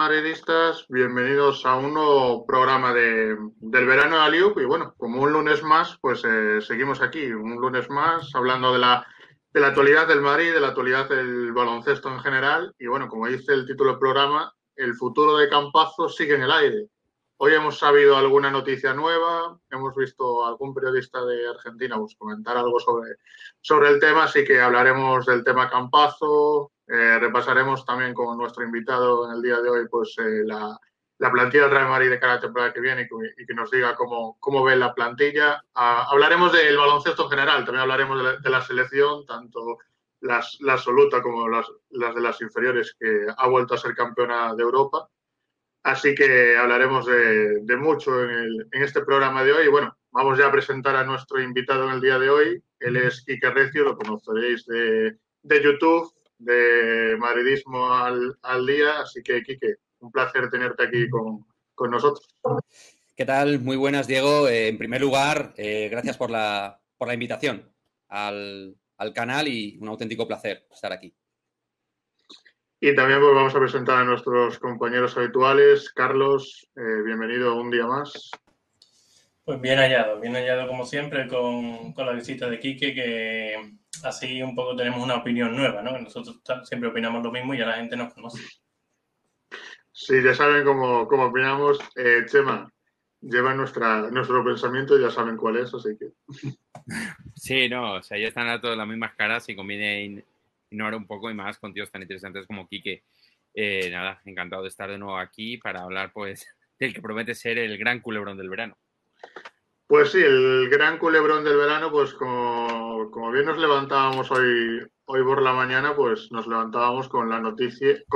madridistas, bienvenidos a un nuevo programa del verano de Aliup y bueno, como un lunes más, pues seguimos aquí, un lunes más hablando de la actualidad del Madrid, de la actualidad del baloncesto en general y bueno, como dice el título del programa, el futuro de Campazzo sigue en el aire. Hoy hemos sabido alguna noticia nueva, hemos visto a algún periodista de Argentina pues, comentar algo sobre el tema, así que hablaremos del tema Campazzo, repasaremos también con nuestro invitado en el día de hoy pues la plantilla del Real Madrid de cara a la temporada que viene y que nos diga cómo ve la plantilla. Hablaremos del baloncesto en general, también hablaremos de la selección, tanto la absoluta como las de las inferiores, que ha vuelto a ser campeona de Europa. Así que hablaremos de mucho en este programa de hoy. Bueno, vamos ya a presentar a nuestro invitado en el día de hoy. Él es Quique Recio, lo conoceréis de YouTube, de Madridismo al Día. Así que, Quique, un placer tenerte aquí con nosotros. ¿Qué tal? Muy buenas, Diego. En primer lugar, gracias por la invitación al canal y un auténtico placer estar aquí. Y también pues, vamos a presentar a nuestros compañeros habituales. Carlos, bienvenido un día más. Pues bien hallado como siempre con la visita de Quique, que así un poco tenemos una opinión nueva, ¿no? Nosotros siempre opinamos lo mismo y ya la gente nos conoce. Sí, ya saben cómo opinamos. Chema, lleva nuestro pensamiento, ya saben cuál es, así que... Sí, no, o sea, ya están a todas las mismas caras y conviene ignorar un poco y más con tíos tan interesantes como Quique. Nada, encantado de estar de nuevo aquí para hablar, pues, del que promete ser el gran culebrón del verano. Pues sí, el gran culebrón del verano, pues como bien nos levantábamos hoy por la mañana, pues nos levantábamos con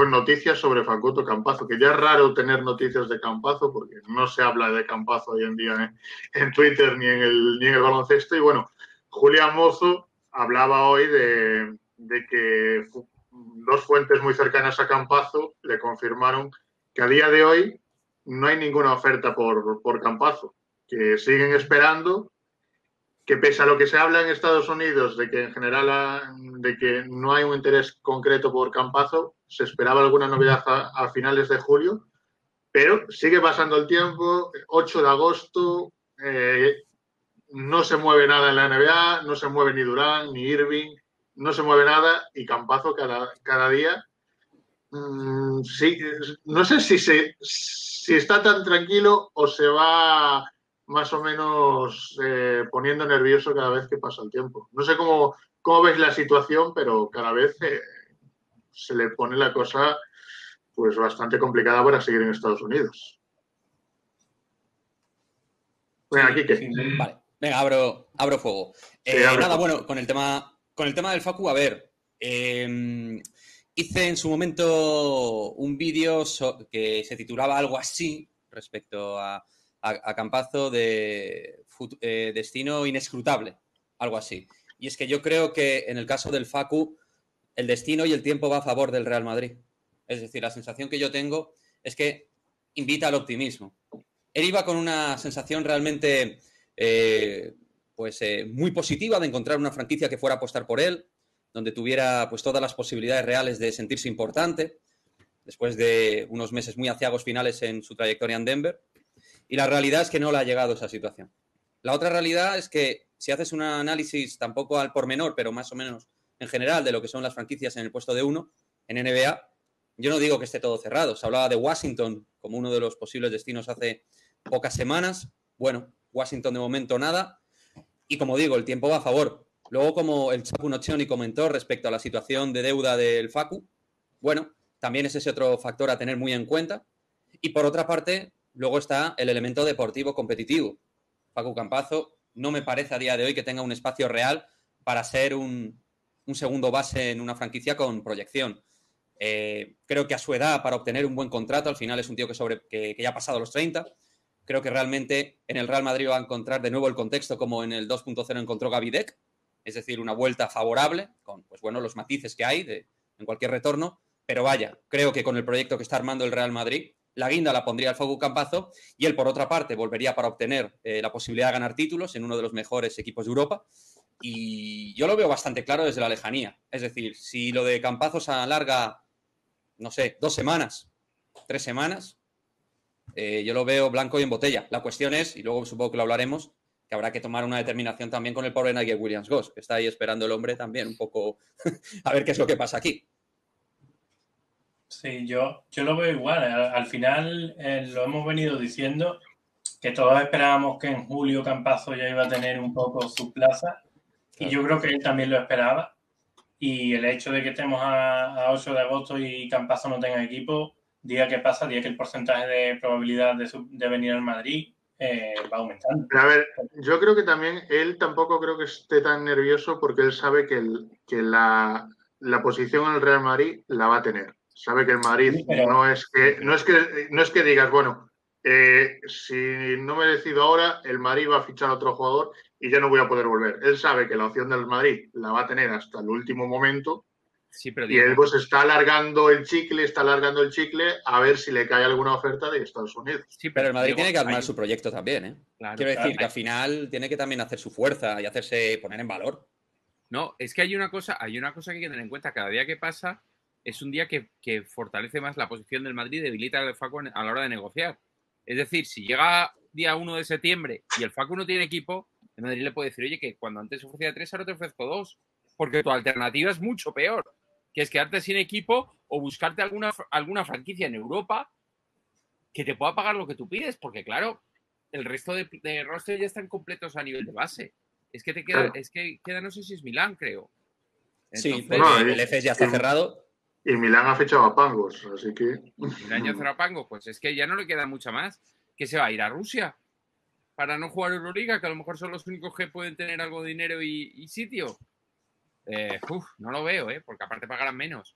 noticias sobre Facundo Campazzo, que ya es raro tener noticias de Campazzo, porque no se habla de Campazzo hoy en día en Twitter ni en el baloncesto. Y bueno, Julián Mozo hablaba hoy de que dos fuentes muy cercanas a Campazzo le confirmaron que a día de hoy no hay ninguna oferta por Campazzo, que siguen esperando, que pese a lo que se habla en Estados Unidos de que en general de que no hay un interés concreto por Campazzo, se esperaba alguna novedad a finales de julio, pero sigue pasando el tiempo, 8 de agosto, no se mueve nada en la NBA, no se mueve ni Durán, ni Irving, no se mueve nada y Campazzo cada día sí, no sé si está tan tranquilo o se va más o menos poniendo nervioso cada vez que pasa el tiempo. No sé cómo ves la situación, pero cada vez se le pone la cosa pues bastante complicada para seguir en Estados Unidos. Venga, aquí sí, vale, venga, abro fuego. Nada, bueno, con el tema del Facu, a ver, hice en su momento un vídeo que se titulaba algo así respecto a Campazzo de destino inescrutable, algo así. Y es que yo creo que en el caso del Facu, el destino y el tiempo va a favor del Real Madrid. Es decir, la sensación que yo tengo es que invita al optimismo. Él iba con una sensación realmente muy positiva de encontrar una franquicia que fuera a apostar por él, donde tuviera pues todas las posibilidades reales de sentirse importante, después de unos meses muy aciagos finales en su trayectoria en Denver. Y la realidad es que no le ha llegado esa situación. La otra realidad es que si haces un análisis tampoco al pormenor, pero más o menos en general de lo que son las franquicias en el puesto de 1 en NBA, yo no digo que esté todo cerrado. Se hablaba de Washington como uno de los posibles destinos hace pocas semanas. Bueno, Washington de momento nada. Y como digo, el tiempo va a favor. Luego, como el Chapu Nocioni comentó respecto a la situación de deuda del Facu, bueno, también es ese otro factor a tener muy en cuenta. Y por otra parte, luego está el elemento deportivo competitivo. Facu Campazzo no me parece a día de hoy que tenga un espacio real para ser un segundo base en una franquicia con proyección. Creo que a su edad, para obtener un buen contrato, al final es un tío que ya ha pasado los 30. Creo que realmente en el Real Madrid va a encontrar de nuevo el contexto como en el 2.0 encontró Gavi Deck, es decir, una vuelta favorable, con pues bueno, los matices que hay en cualquier retorno, pero vaya, creo que con el proyecto que está armando el Real Madrid, la guinda la pondría el Facu Campazzo y él, por otra parte, volvería para obtener la posibilidad de ganar títulos en uno de los mejores equipos de Europa. Y yo lo veo bastante claro desde la lejanía. Es decir, si lo de Campazzo se alarga, no sé, 2 semanas, 3 semanas, yo lo veo blanco y en botella. La cuestión es, y luego supongo que lo hablaremos, que habrá que tomar una determinación también con el pobre Nigel Williams-Goss, que está ahí esperando el hombre también un poco a ver qué es lo que pasa aquí. Sí, yo lo veo igual. Al final lo hemos venido diciendo que todos esperábamos que en julio Campazzo ya iba a tener un poco su plaza y yo creo que él también lo esperaba. Y el hecho de que estemos a 8 de agosto y Campazzo no tenga equipo, día que pasa, día que el porcentaje de probabilidad de venir al Madrid va aumentando. A ver, yo creo que también él tampoco creo que esté tan nervioso porque él sabe que la posición en el Real Madrid la va a tener. Sabe que el Madrid Sí, pero... no es que digas, bueno, si no me decido ahora, el Madrid va a fichar a otro jugador y ya no voy a poder volver. Él sabe que la opción del Madrid la va a tener hasta el último momento. Sí, pero y él pues está alargando el chicle a ver si le cae alguna oferta de Estados Unidos. Sí, pero el Madrid tiene que armar su proyecto también, ¿eh? Claro, quiero decir que al final tiene que también hacer su fuerza y poner en valor. No, es que hay una cosa que hay que tener en cuenta. Cada día que pasa es un día que fortalece más la posición del Madrid y debilita al Facu a la hora de negociar. Es decir, si llega día 1 de septiembre y el Facu no tiene equipo, el Madrid le puede decir, oye, que cuando antes ofrecía 3, ahora te ofrezco 2, porque tu alternativa es mucho peor, que es quedarte sin equipo o buscarte alguna franquicia en Europa que te pueda pagar lo que tú pides, porque claro, el resto de roster ya están completos a nivel de base. Es que queda, no sé si es Milán, creo. Entonces, sí, bueno, el EFES ya está cerrado. Y Milán ha fichado a Pangos, así que... Milán ya cerrado a Pangos, pues es que ya no le queda mucha más. ¿Que se va a ir a Rusia para no jugar Euroliga? Que a lo mejor son los únicos que pueden tener algo de dinero y sitio. No lo veo, porque aparte pagarán menos.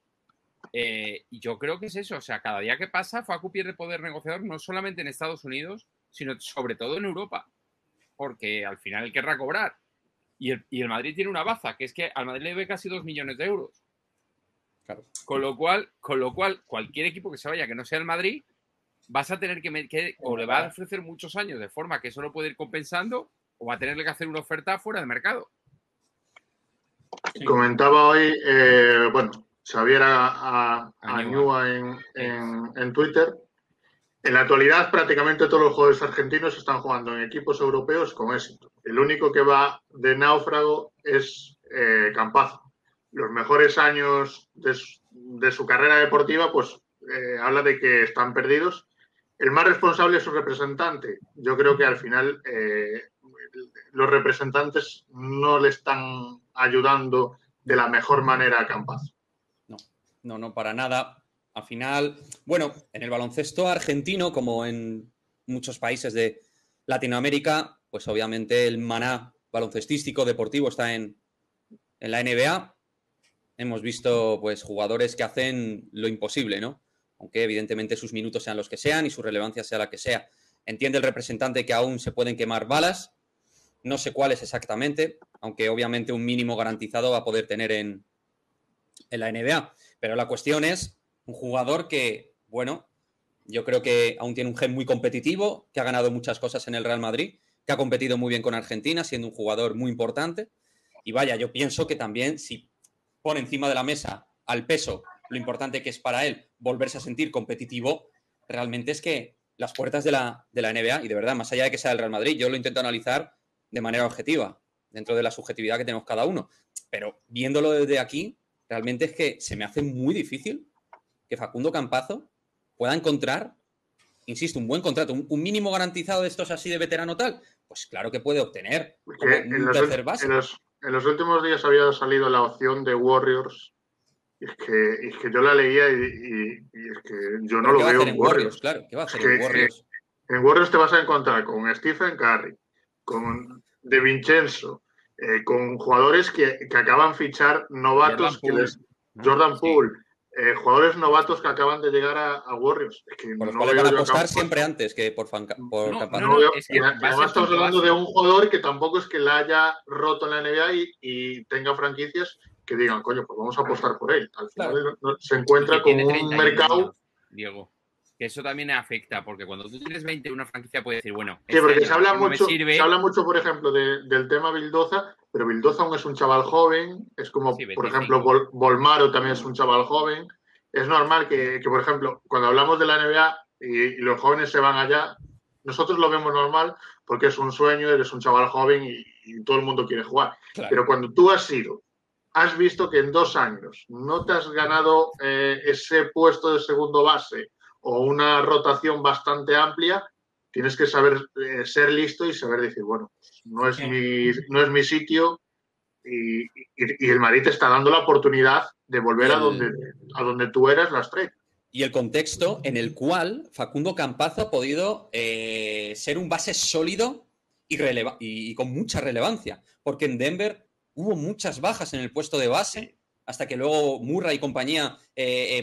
Y yo creo que es eso. O sea, cada día que pasa, Facu pierde poder negociador no solamente en Estados Unidos, sino sobre todo en Europa. Porque al final él querrá cobrar. Y el Madrid tiene una baza, que es que al Madrid le debe casi 2 millones de euros. Claro. Con lo cual, cualquier equipo que se vaya que no sea el Madrid, vas a tener que o le va a ofrecer muchos años de forma que eso lo puede ir compensando, o va a tenerle que hacer una oferta fuera de mercado. Sí. Comentaba hoy, Xavier Añúa en Twitter. En la actualidad, prácticamente todos los jugadores argentinos están jugando en equipos europeos con éxito. El único que va de náufrago es Campazzo. Los mejores años de su carrera deportiva, pues habla de que están perdidos. El más responsable es su representante. Yo creo que al final los representantes no le están ayudando de la mejor manera a Campazzo. No, para nada. Al final, bueno, en el baloncesto argentino, como en muchos países de Latinoamérica, pues obviamente el maná baloncestístico deportivo está en la NBA. Hemos visto pues jugadores que hacen lo imposible, ¿no? Aunque evidentemente sus minutos sean los que sean y su relevancia sea la que sea. Entiende el representante que aún se pueden quemar balas, no sé cuáles exactamente, aunque obviamente un mínimo garantizado va a poder tener en la NBA. Pero la cuestión es un jugador que, bueno, yo creo que aún tiene un gen muy competitivo, que ha ganado muchas cosas en el Real Madrid, que ha competido muy bien con Argentina, siendo un jugador muy importante. Y vaya, yo pienso que también si pone encima de la mesa al peso lo importante que es para él volverse a sentir competitivo, realmente es que las puertas de la NBA, y de verdad, más allá de que sea el Real Madrid, yo lo intento analizar de manera objetiva, dentro de la subjetividad que tenemos cada uno. Pero viéndolo desde aquí, realmente es que se me hace muy difícil que Facundo Campazzo pueda encontrar, insisto, un buen contrato, un mínimo garantizado de estos así de veterano tal, pues claro que puede obtener un tercer base. En los últimos días había salido la opción de Warriors y es que yo la leía y es que yo no lo veo en Warriors. Claro, ¿qué va a hacer en Warriors? En Warriors te vas a encontrar con Stephen Curry, con De Vincenzo, con jugadores que acaban de fichar novatos, Jordan Poole, jugadores novatos que acaban de llegar a Warriors. Es que por los cuales van a apostar siempre antes que por Campazzo. Además estamos hablando de un jugador que tampoco es que la haya roto en la NBA y tenga franquicias que digan, coño, pues vamos a apostar por él. Al final se encuentra con un mercado... Años, Diego. Que eso también afecta, porque cuando tú tienes 20, una franquicia puede decir, bueno... Sí, porque se habla mucho, por ejemplo, del tema Vildoza, pero Vildoza aún es un chaval joven, es como, por ejemplo, Bolmaro también es un chaval joven, es normal que, por ejemplo, cuando hablamos de la NBA y los jóvenes se van allá, nosotros lo vemos normal porque es un sueño, eres un chaval joven y todo el mundo quiere jugar. Claro. Pero cuando tú has visto que en 2 años no te has ganado ese puesto de segundo base o una rotación bastante amplia, tienes que saber ser listo y saber decir, bueno, no es mi sitio y el Madrid te está dando la oportunidad de volver a donde tú eras la estrella. Y el contexto en el cual Facundo Campazzo ha podido ser un base sólido y con mucha relevancia. Porque en Denver hubo muchas bajas en el puesto de base, hasta que luego Murray y compañía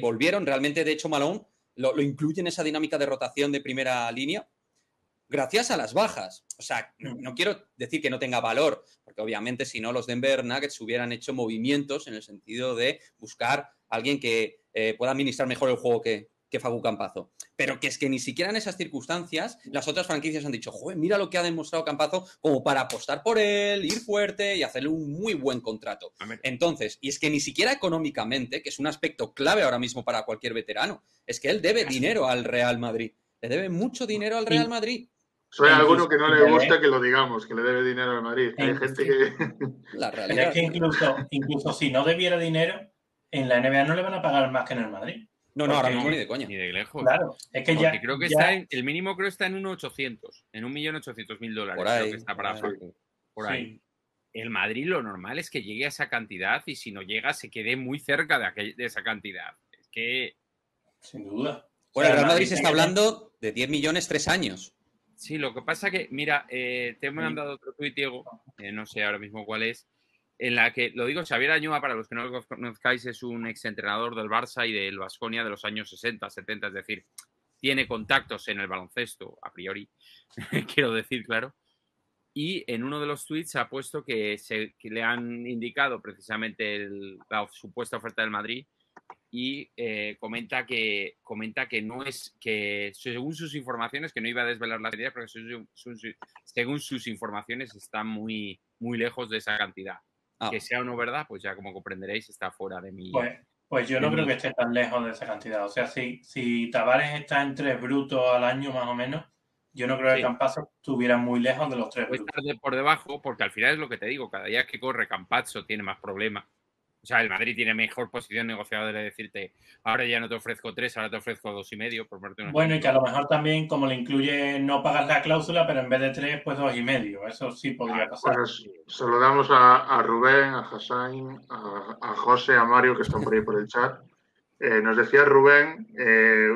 volvieron. Realmente, de hecho, Malone lo incluye en esa dinámica de rotación de primera línea, gracias a las bajas. O sea, no quiero decir que no tenga valor, porque obviamente si no los Denver Nuggets hubieran hecho movimientos en el sentido de buscar a alguien que pueda administrar mejor el juego que Facu Campazzo. Pero que es que ni siquiera en esas circunstancias las otras franquicias han dicho, joder, mira lo que ha demostrado Campazzo como para apostar por él, ir fuerte y hacerle un muy buen contrato. Entonces, y es que ni siquiera económicamente, que es un aspecto clave ahora mismo para cualquier veterano, es que él debe dinero al Real Madrid. Le debe mucho dinero al Real Madrid. Soy alguno que no le gusta que lo digamos, que le debe dinero al Madrid. Hay gente que... La realidad. Es que incluso si no debiera dinero, en la NBA no le van a pagar más que en el Madrid. No, ahora mismo ni de coña. Ni de lejos. Claro, es que porque creo que está el mínimo creo está en 1.800.000, en 1.800.000 por ahí, creo que está para Facu. Por ahí. El Madrid lo normal es que llegue a esa cantidad y si no llega se quede muy cerca de esa cantidad. Es que... Sin duda. Bueno, el Real Madrid se está hablando de 10 millones 3 años. Sí, lo que pasa que, mira, te he mandado otro tuit, Diego, no sé ahora mismo cuál es, en la que, lo digo, Xavier Añúa, para los que no lo conozcáis, es un exentrenador del Barça y del Baskonia de los años 60, 70, es decir, tiene contactos en el baloncesto, a priori, quiero decir, claro, y en uno de los tweets ha puesto que le han indicado precisamente la supuesta oferta del Madrid y comenta que no es que según sus informaciones, que no iba a desvelar las ideas, porque según sus informaciones están muy, muy lejos de esa cantidad. Que sea o no verdad, pues ya como comprenderéis está fuera de mi... Pues yo no creo que esté tan lejos de esa cantidad. O sea, si Tavares está en 3 brutos al año más o menos, yo no creo que Campazzo estuviera muy lejos de los 3 brutos. Puede estar por debajo, porque al final es lo que te digo, cada día que corre Campazzo tiene más problemas. O sea, el Madrid tiene mejor posición negociadora de decirte, ahora ya no te ofrezco 3, ahora te ofrezco 2,5. Por parte de bueno, y que a lo mejor también, como le incluye, no pagas la cláusula, pero en vez de 3, pues 2,5. Eso sí podría pasar. Pues saludamos a Rubén, a Hassan, a José, a Mario, que están por ahí por el chat. Nos decía Rubén,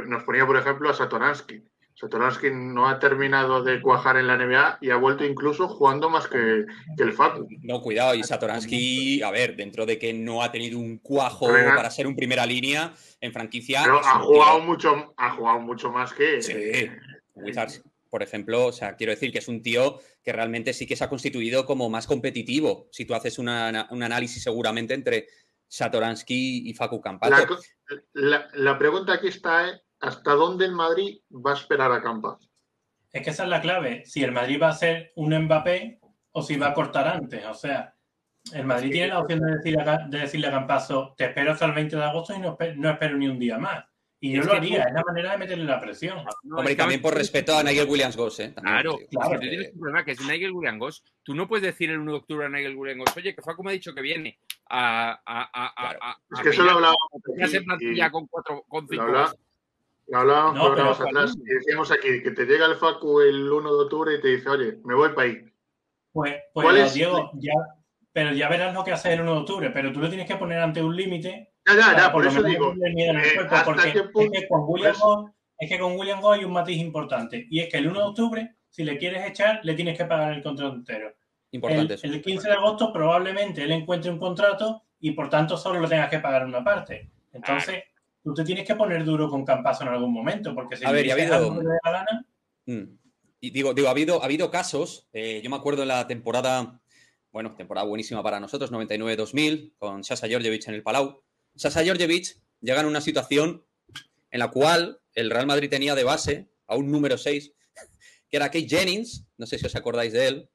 nos ponía, por ejemplo, a Satoransky. Satoransky no ha terminado de cuajar en la NBA y ha vuelto incluso jugando más que el Facu. No, cuidado, y Satoransky, a ver, dentro de que no ha tenido un cuajo para ser un primera línea en franquicia... Pero ha jugado mucho más que... Sí, Wizards, por ejemplo, o sea, quiero decir que es un tío que realmente sí que se ha constituido como más competitivo, si tú haces un análisis seguramente entre Satoransky y Facu Campazzo. La pregunta aquí está, ¿hasta dónde el Madrid va a esperar a Campazzo? Es que esa es la clave. Si el Madrid va a ser un Mbappé o si va a cortar antes. O sea, el Madrid tiene la opción de decirle a Campazzo, te espero hasta el 20 de agosto y no espero ni un día más. Y yo lo haría, es la manera de meterle la presión. Hombre, y también por respeto a Nigel Williams-Goss, ¿eh? Claro, es que tú tienes un problema que es Nigel Williams-Goss. Tú no puedes decir el 1 de octubre a Nigel Williams-Goss, oye, que Facu me ha dicho que viene es que eso lo hablábamos con 5 Lo hablábamos programas atrás y decíamos aquí que te llega el Facu el 1 de octubre y te dice, oye, me voy para ahí. Pues Diego, pero ya verás lo que haces el 1 de octubre, pero tú lo tienes que poner ante un límite. Ya, por eso digo. Es que con William Goss hay un matiz importante. Y es que el 1 de octubre, si le quieres echar, le tienes que pagar el contrato entero. Importante el 15 de agosto probablemente él encuentre un contrato y por tanto solo lo tengas que pagar una parte. Entonces, tú te tienes que poner duro con Campazzo en algún momento, porque si ha habido... la gana... Y digo, ha habido casos, yo me acuerdo en la temporada buenísima para nosotros, 99-2000, con Sasha Djordjevic en el Palau. Sasha Djordjevic llega en una situación en la cual el Real Madrid tenía de base a un número 6, que era Kate Jennings, no sé si os acordáis de él,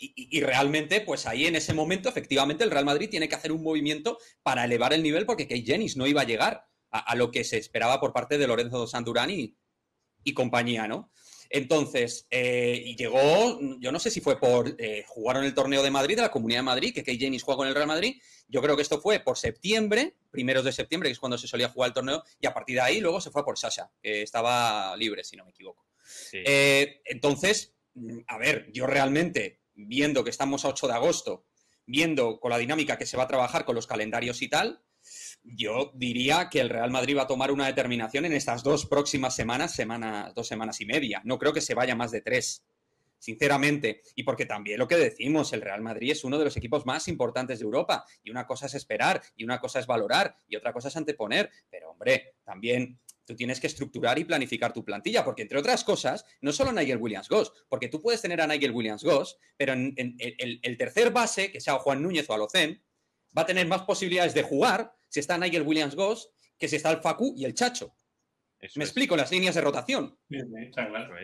Y realmente, pues ahí en ese momento, efectivamente, el Real Madrid tiene que hacer un movimiento para elevar el nivel porque Kate Jennings no iba a llegar a lo que se esperaba por parte de Lorenzo Sandurán y compañía, ¿no? Entonces, y llegó, yo no sé si fue por jugaron el torneo de Madrid, de la Comunidad de Madrid, que Kate Jennings juega con el Real Madrid. Yo creo que esto fue por septiembre, primeros de septiembre, que es cuando se solía jugar el torneo, y a partir de ahí luego se fue por Sasha, que estaba libre, si no me equivoco. Sí. Entonces, a ver, yo realmente, viendo que estamos a 8 de agosto, viendo con la dinámica que se va a trabajar con los calendarios y tal, yo diría que el Real Madrid va a tomar una determinación en estas 2 próximas semanas, 2 semanas y media. No creo que se vaya más de 3, sinceramente. Y porque también lo que decimos, el Real Madrid es uno de los equipos más importantes de Europa. Y una cosa es esperar, y una cosa es valorar, y otra cosa es anteponer. Pero, hombre, también tú tienes que estructurar y planificar tu plantilla, porque entre otras cosas, no solo Nigel Williams-Goss, porque tú puedes tener a Nigel Williams-Goss, pero en el tercer base, que sea Juan Núñez o Alocén, va a tener más posibilidades de jugar si está Nigel Williams-Goss que si está el Facu y el Chacho. Me explico, las líneas de rotación. Está claro.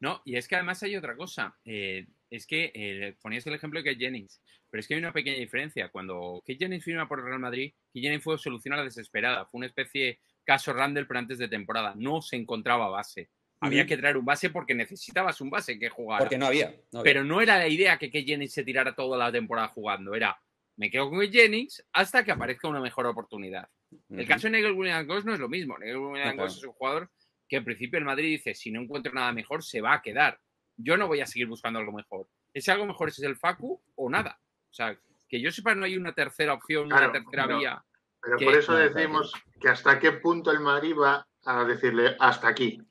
No, y es que además hay otra cosa. Es que ponías el ejemplo de Kate Jennings, pero es que hay una pequeña diferencia. Cuando Kate Jennings firma por el Real Madrid, Kate Jennings fue solución a la desesperada. Fue una especie caso Randall, pero antes de temporada. No se encontraba base. Había que traer un base porque necesitabas un base que jugara. Porque no había. Pero no era la idea que Kate Jennings se tirara toda la temporada jugando. Era, me quedo con Kate Jennings hasta que aparezca una mejor oportunidad. El caso de Nigel Williams-Goss no es lo mismo. Nigel Williams-Goss es un jugador que en principio el Madrid dice, si no encuentro nada mejor, se va a quedar. Yo no voy a seguir buscando algo mejor. Ese algo mejor es el Facu o nada. O sea, que yo sepa, no hay una tercera opción, una tercera vía. Pero por eso decimos que hasta qué punto el Madrid va a decirle hasta aquí.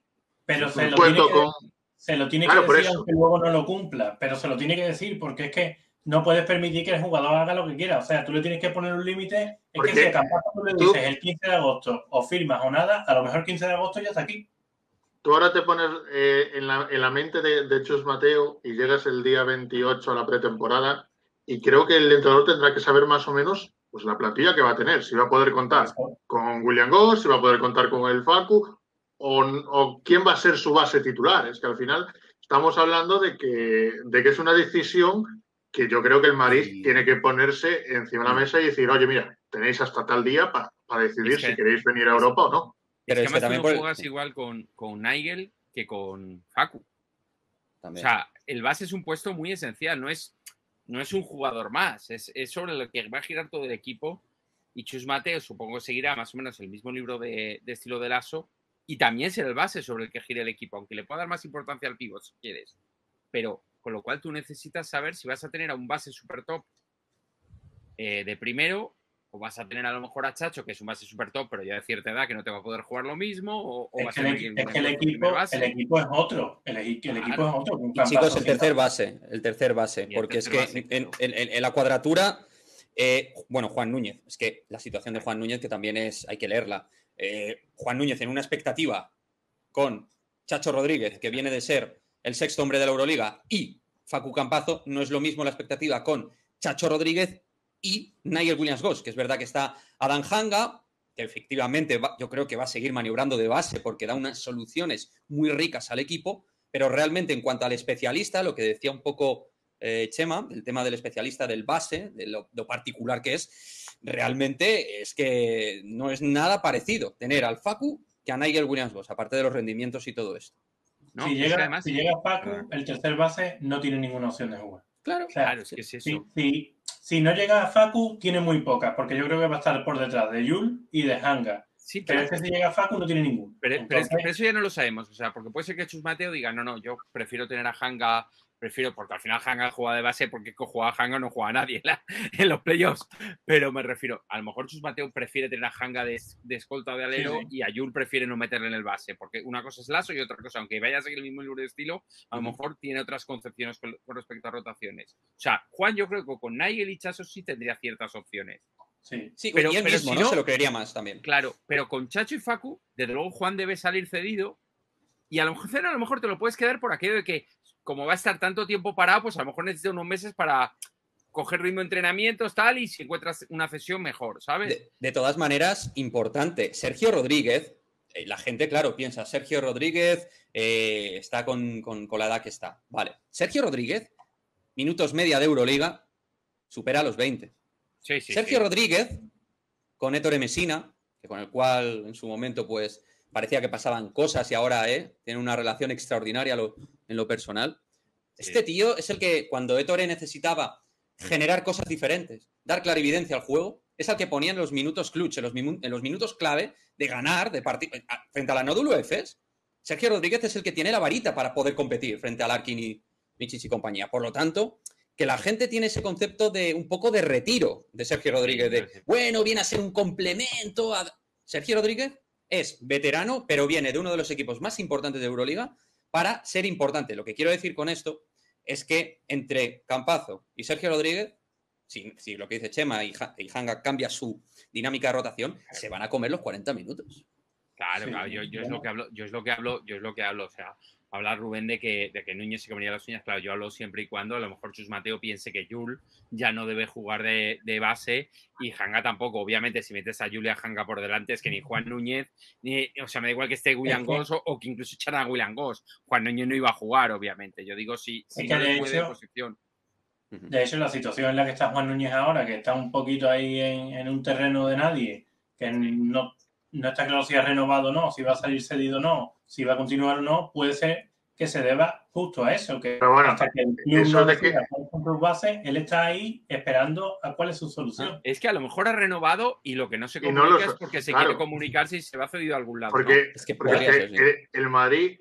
Pero se lo tiene que decir aunque luego no lo cumpla. Pero se lo tiene que decir porque es que no puedes permitir que el jugador haga lo que quiera. O sea, tú le tienes que poner un límite. Es que si a Campazo tú le dices el 15 de agosto o firmas o nada, a lo mejor el 15 de agosto ya está aquí. Tú ahora te pones en la mente de Chus Mateo y llegas el día 28 a la pretemporada y creo que el entrenador tendrá que saber más o menos pues la plantilla que va a tener. Si va a poder contar con Williams-Goss, si va a poder contar con el Facu o quién va a ser su base titular. Es que al final estamos hablando de que es una decisión que yo creo que el Madrid tiene que ponerse encima de la mesa y decir, oye, mira, tenéis hasta tal día para decidir si queréis venir a Europa o no. Pero es que además tú no juegas igual con Nigel que con Facu. También. O sea, el base es un puesto muy esencial, no es un jugador más, es sobre lo que va a girar todo el equipo. Y Chus Mateo supongo que seguirá más o menos el mismo libro de estilo de Lasso y también será el base sobre el que gira el equipo, aunque le pueda dar más importancia al pívot si quieres. Pero con lo cual tú necesitas saber si vas a tener a un base super top de primero o vas a tener a lo mejor a Chacho, que es un base super top, pero ya de cierta edad que no te va a poder jugar lo mismo. O es que el equipo es otro. El equipo es otro. Y chicos, el tercer base. Porque es que en la cuadratura, bueno, Juan Núñez, es que la situación de Juan Núñez que también hay que leerla. Juan Núñez en una expectativa con Chacho Rodríguez, que viene de ser el sexto hombre de la Euroliga, y Facu Campazo, no es lo mismo la expectativa con Chacho Rodríguez y Nigel Williams-Goss, que es verdad que está Adam Hanga, que efectivamente yo creo que va a seguir maniobrando de base porque da unas soluciones muy ricas al equipo, pero realmente en cuanto al especialista, lo que decía un poco Chema, el tema del especialista del base, de lo particular que es, realmente es que no es nada parecido tener al Facu que a Nigel Williams-Goss, aparte de los rendimientos y todo esto. ¿No? Si llega Facu, el tercer base no tiene ninguna opción de jugar. Claro, o sea, claro, es que es eso. Si no llega a Facu, tiene muy pocas, porque yo creo que va a estar por detrás de Yul y de Hanga. Sí, pero es que si llega a Facu no tiene ninguno. Pero eso ya no lo sabemos, o sea, porque puede ser que Chus Mateo diga, no, yo prefiero tener a Hanga, porque al final Hanga juega de base, porque juega Hanga no juega a nadie en los playoffs. Pero me refiero, a lo mejor Chus Mateo prefiere tener a Hanga de escolta o de alero y a Yul prefiere no meterle en el base, porque una cosa es Lasso y otra cosa, aunque vaya a seguir el mismo libro de estilo, a lo mejor tiene otras concepciones con respecto a rotaciones. O sea, Juan yo creo que con Nigel y Chacho sí tendría ciertas opciones. Sí, pero y él mismo, si no, se lo creería más también. Claro, pero con Chacho y Facu, desde luego Juan debe salir cedido y a lo mejor te lo puedes quedar por aquello de que como va a estar tanto tiempo parado, pues a lo mejor necesita unos meses para coger ritmo de entrenamientos, tal, y si encuentras una cesión mejor, ¿sabes? De todas maneras, importante, Sergio Rodríguez, la gente, claro, piensa, Sergio Rodríguez está con la edad que está. Vale, Sergio Rodríguez minutos media de Euroliga supera los 20. Sí, Sergio Rodríguez, con Ettore Messina, que con el cual en su momento pues parecía que pasaban cosas y ahora tiene una relación extraordinaria en lo personal. Sí. Este tío es el que cuando Ettore necesitaba generar cosas diferentes, dar clarividencia al juego, es el que ponía en los minutos clutch, en los minutos clave de ganar, de partir frente a la Nódulo Efes. Sergio Rodríguez es el que tiene la varita para poder competir frente a Larkin y Michich y compañía. Por lo tanto, que la gente tiene ese concepto de un poco de retiro de Sergio Rodríguez, de, bueno, viene a ser un complemento a... Sergio Rodríguez es veterano, pero viene de uno de los equipos más importantes de Euroliga para ser importante. Lo que quiero decir con esto es que entre Campazzo y Sergio Rodríguez, si lo que dice Chema y Hanga cambia su dinámica de rotación, se van a comer los 40 minutos. Claro, sí, claro, yo es lo que hablo, o sea, hablar Rubén de que Núñez se comería las uñas, claro, yo hablo siempre y cuando a lo mejor Chus Mateo piense que Jul ya no debe jugar de base y Hanga tampoco. Obviamente, si metes a Julia Hanga por delante, es que ni Juan Núñez, o sea, me da igual que esté William Goss o que incluso echaran a William Goss. Juan Núñez no iba a jugar, obviamente. Yo digo, si no le puede de posición. De hecho, la situación en la que está Juan Núñez ahora, que está un poquito ahí en un terreno de nadie, que no está claro si ha renovado o no, si va a salir cedido o no, si va a continuar o no, puede ser que se deba justo a eso, que bueno, hasta que el club no decida cuáles son sus bases, él está ahí esperando a cuál es su solución. Es que a lo mejor ha renovado y lo que no se comunica es porque se quiere comunicar si se va cedido a algún lado. Porque, ¿no? es que el Madrid,